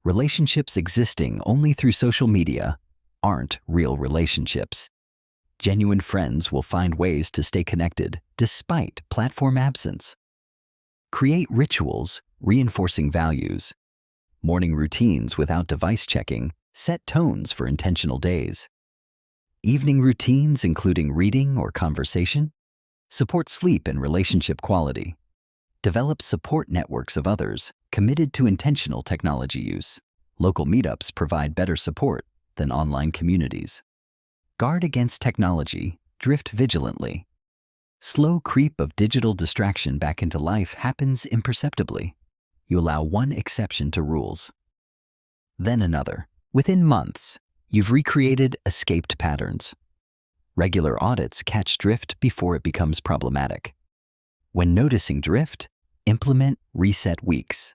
Relationships existing only through social media aren't real relationships. Genuine friends will find ways to stay connected despite platform absence. Create rituals reinforcing values. Morning routines without device checking set tones for intentional days. Evening routines, including reading or conversation, support sleep and relationship quality. Develop support networks of others committed to intentional technology use. Local meetups provide better support than online communities. Guard against technology, drift vigilantly. Slow creep of digital distraction back into life happens imperceptibly. You allow one exception to rules, then another. Within months, you've recreated escaped patterns. Regular audits catch drift before it becomes problematic. When noticing drift, implement reset weeks.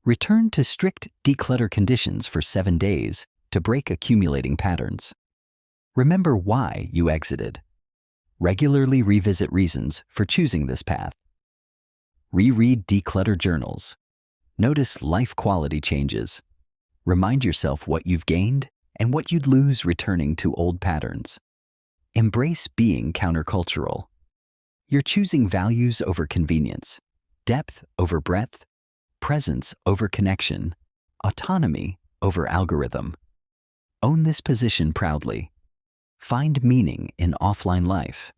Return to strict declutter conditions for 7 days to break accumulating patterns. Remember why you exited. Regularly revisit reasons for choosing this path. Reread declutter journals. Notice life quality changes. Remind yourself what you've gained and what you'd lose returning to old patterns. Embrace being countercultural. You're choosing values over convenience, depth over breadth, presence over connection, autonomy over algorithm. Own this position proudly. Find meaning in offline life.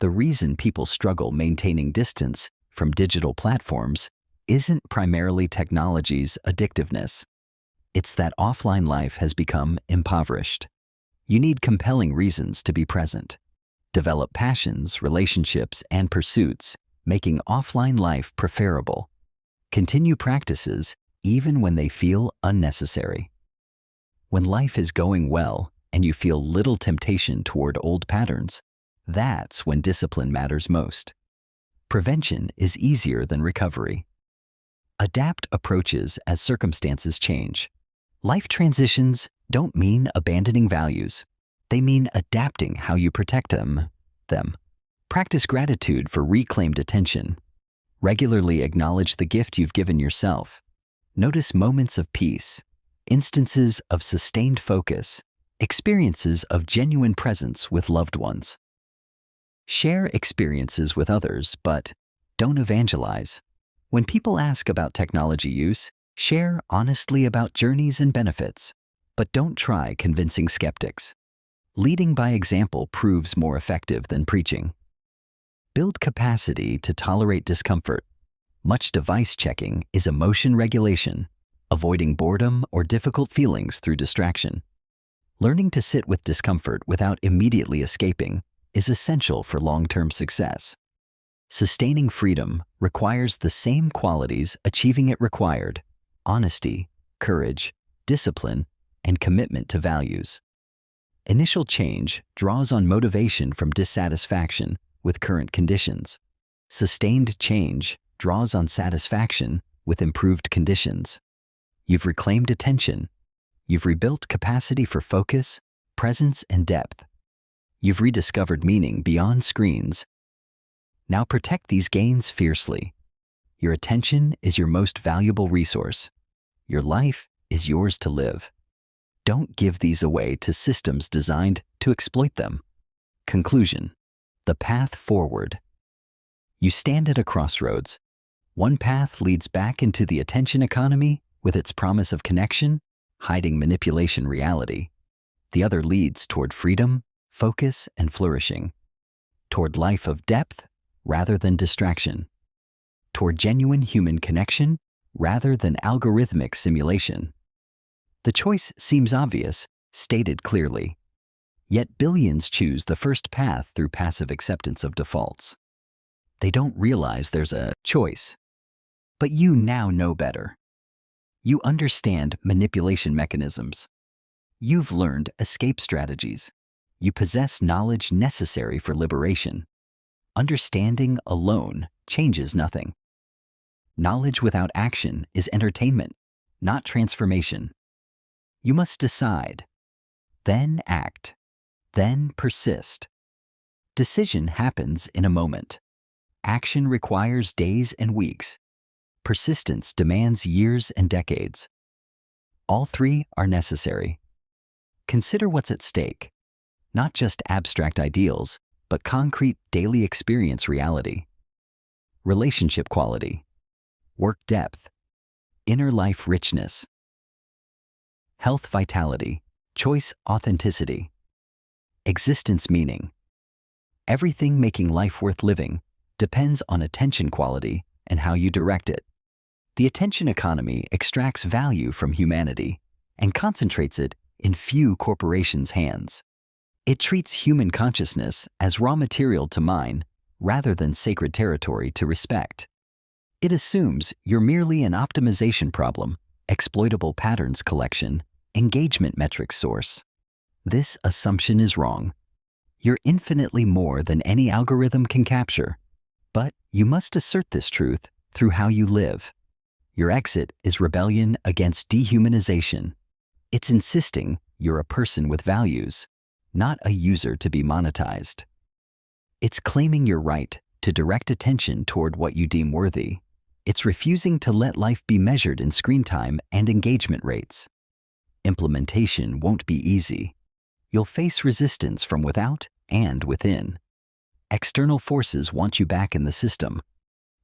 The reason people struggle maintaining distance from digital platforms isn't primarily technology's addictiveness. It's that offline life has become impoverished. You need compelling reasons to be present. Develop passions, relationships, and pursuits, making offline life preferable. Continue practices even when they feel unnecessary. When life is going well and you feel little temptation toward old patterns, that's when discipline matters most. Prevention is easier than recovery. Adapt approaches as circumstances change. Life transitions don't mean abandoning values. They mean adapting how you protect them. Practice gratitude for reclaimed attention. Regularly acknowledge the gift you've given yourself. Notice moments of peace, instances of sustained focus, experiences of genuine presence with loved ones. Share experiences with others, but don't evangelize. When people ask about technology use, share honestly about journeys and benefits, but don't try convincing skeptics. Leading by example proves more effective than preaching. Build capacity to tolerate discomfort. Much device checking is emotion regulation, avoiding boredom or difficult feelings through distraction. Learning to sit with discomfort without immediately escaping is essential for long-term success. Sustaining freedom requires the same qualities achieving it required: honesty, courage, discipline, and commitment to values. Initial change draws on motivation from dissatisfaction with current conditions. Sustained change draws on satisfaction with improved conditions. You've reclaimed attention. You've rebuilt capacity for focus, presence, and depth. You've rediscovered meaning beyond screens. Now protect these gains fiercely. Your attention is your most valuable resource. Your life is yours to live. Don't give these away to systems designed to exploit them. Conclusion: the path forward. You stand at a crossroads. One path leads back into the attention economy with its promise of connection, hiding manipulation reality. The other leads toward freedom, focus, and flourishing. Toward life of depth rather than distraction. Toward genuine human connection rather than algorithmic simulation. The choice seems obvious, stated clearly. Yet billions choose the first path through passive acceptance of defaults. They don't realize there's a choice. But you now know better. You understand manipulation mechanisms. You've learned escape strategies. You possess knowledge necessary for liberation. Understanding alone changes nothing. Knowledge without action is entertainment, not transformation. You must decide, then act, then persist. Decision happens in a moment. Action requires days and weeks. Persistence demands years and decades. All three are necessary. Consider what's at stake. Not just abstract ideals, but concrete daily experience reality. Relationship quality, work depth, inner life richness, health vitality, choice authenticity, existence meaning. Everything making life worth living depends on attention quality and how you direct it. The attention economy extracts value from humanity and concentrates it in few corporations' hands. It treats human consciousness as raw material to mine rather than sacred territory to respect. It assumes you're merely an optimization problem, exploitable patterns collection, engagement metrics source. This assumption is wrong. You're infinitely more than any algorithm can capture, but you must assert this truth through how you live. Your exit is rebellion against dehumanization. It's insisting you're a person with values, not a user to be monetized. It's claiming your right to direct attention toward what you deem worthy. It's refusing to let life be measured in screen time and engagement rates. Implementation won't be easy. You'll face resistance from without and within. External forces want you back in the system.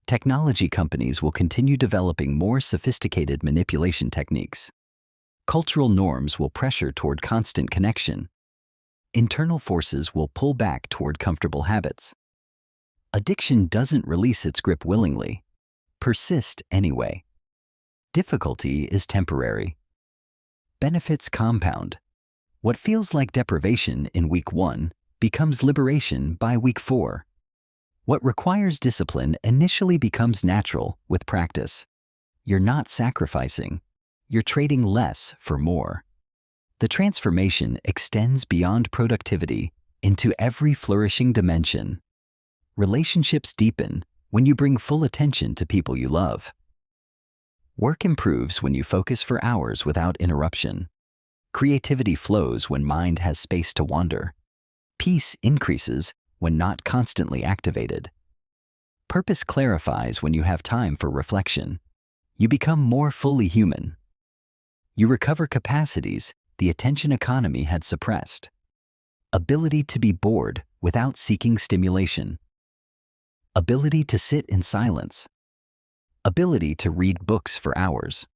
Technology companies will continue developing more sophisticated manipulation techniques. Cultural norms will pressure toward constant connection. Internal forces will pull back toward comfortable habits. Addiction doesn't release its grip willingly. Persist anyway. Difficulty is temporary. Benefits compound. What feels like deprivation in week 1 becomes liberation by week 4. What requires discipline initially becomes natural with practice. You're not sacrificing. You're trading less for more. The transformation extends beyond productivity into every flourishing dimension. Relationships deepen when you bring full attention to people you love. Work improves when you focus for hours without interruption. Creativity flows when mind has space to wander. Peace increases when not constantly activated. Purpose clarifies when you have time for reflection. You become more fully human. You recover capacities the attention economy had suppressed. Ability to be bored without seeking stimulation. Ability to sit in silence. Ability to read books for hours.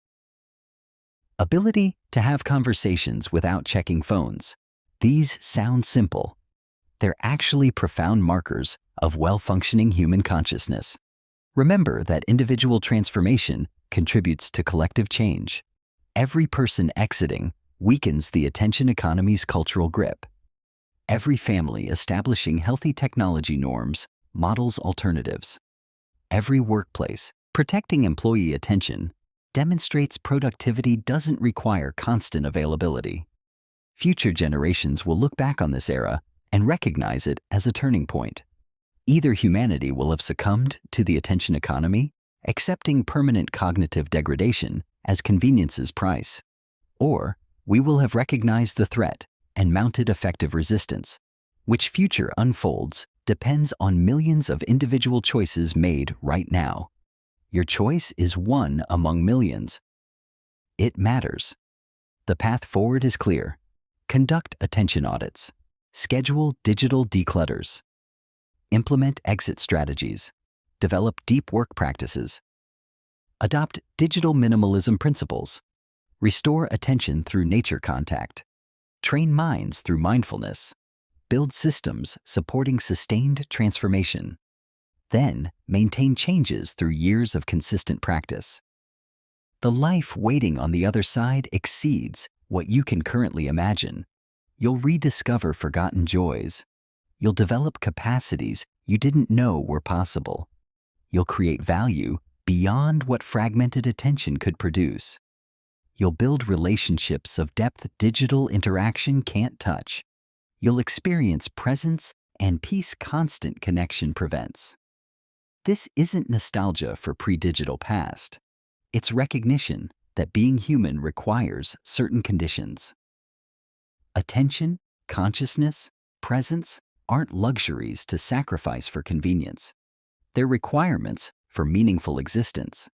Ability to have conversations without checking phones. These sound simple. They're actually profound markers of well-functioning human consciousness. Remember that individual transformation contributes to collective change. Every person exiting weakens the attention economy's cultural grip. Every family establishing healthy technology norms models alternatives. Every workplace protecting employee attention demonstrates productivity doesn't require constant availability. Future generations will look back on this era and recognize it as a turning point. Either humanity will have succumbed to the attention economy, accepting permanent cognitive degradation as convenience's price, or we will have recognized the threat and mounted effective resistance. Which future unfolds depends on millions of individual choices made right now. Your choice is one among millions. It matters. The The path forward is clear. Conduct attention audits. Schedule digital declutters. Implement exit strategies. Develop deep work practices. Adopt digital minimalism principles. Restore attention through nature contact. Train minds through mindfulness. Build systems supporting sustained transformation. Then, maintain changes through years of consistent practice. The life waiting on the other side exceeds what you can currently imagine. You'll rediscover forgotten joys. You'll develop capacities you didn't know were possible. You'll create value beyond what fragmented attention could produce. You'll build relationships of depth digital interaction can't touch. You'll experience presence and peace constant connection prevents. This isn't nostalgia for pre-digital past. It's recognition that being human requires certain conditions. Attention, consciousness, presence aren't luxuries to sacrifice for convenience. They're requirements for meaningful existence.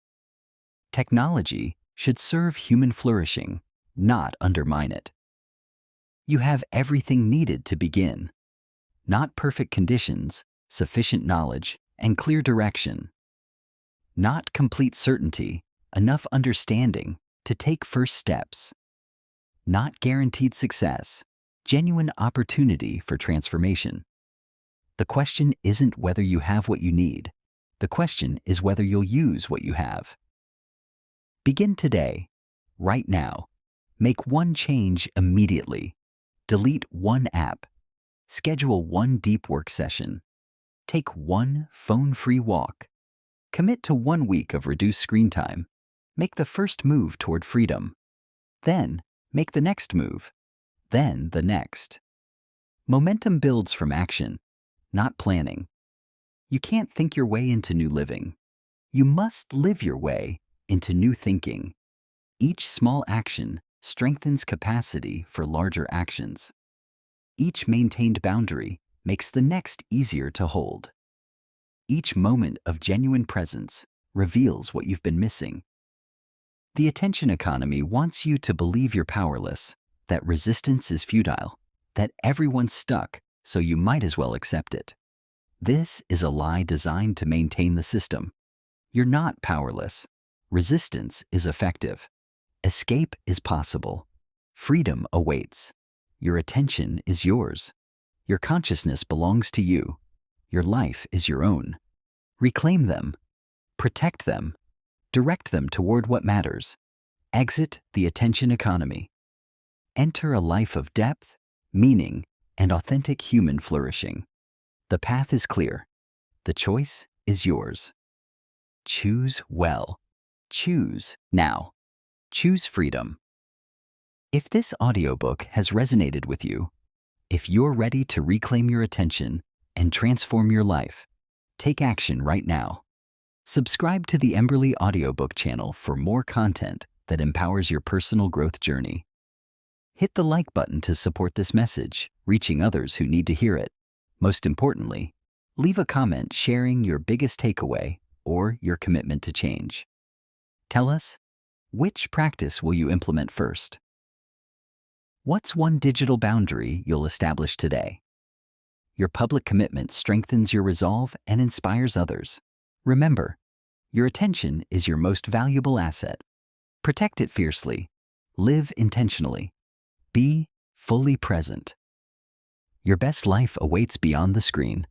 Technology should serve human flourishing, not undermine it. You have everything needed to begin. Not perfect conditions, sufficient knowledge, and clear direction. Not complete certainty, enough understanding to take first steps. Not guaranteed success, genuine opportunity for transformation. The question isn't whether you have what you need. The question is whether you'll use what you have. Begin today, right now. Make one change immediately. Delete one app. Schedule one deep work session. Take one phone-free walk. Commit to 1 week of reduced screen time. Make the first move toward freedom. Then, make the next move. Then the next. Momentum builds from action, not planning. You can't think your way into new living. You must live your way into new thinking. Each small action strengthens capacity for larger actions. Each maintained boundary makes the next easier to hold. Each moment of genuine presence reveals what you've been missing. The attention economy wants you to believe you're powerless, that resistance is futile, that everyone's stuck, so you might as well accept it. This is a lie designed to maintain the system. You're not powerless. Resistance is effective. Escape is possible. Freedom awaits. Your attention is yours. Your consciousness belongs to you. Your life is your own. Reclaim them. Protect them. Direct them toward what matters. Exit the attention economy. Enter a life of depth, meaning, and authentic human flourishing. The path is clear. The choice is yours. Choose well. Choose now. Choose freedom. If this audiobook has resonated with you, if you're ready to reclaim your attention and transform your life, take action right now. Subscribe to the Emberly Audiobook channel for more content that empowers your personal growth journey. Hit the like button to support this message, reaching others who need to hear it. Most importantly, leave a comment sharing your biggest takeaway or your commitment to change. Tell us, which practice will you implement first? What's one digital boundary you'll establish today? Your public commitment strengthens your resolve and inspires others. Remember, your attention is your most valuable asset. Protect it fiercely. Live intentionally. Be fully present. Your best life awaits beyond the screen.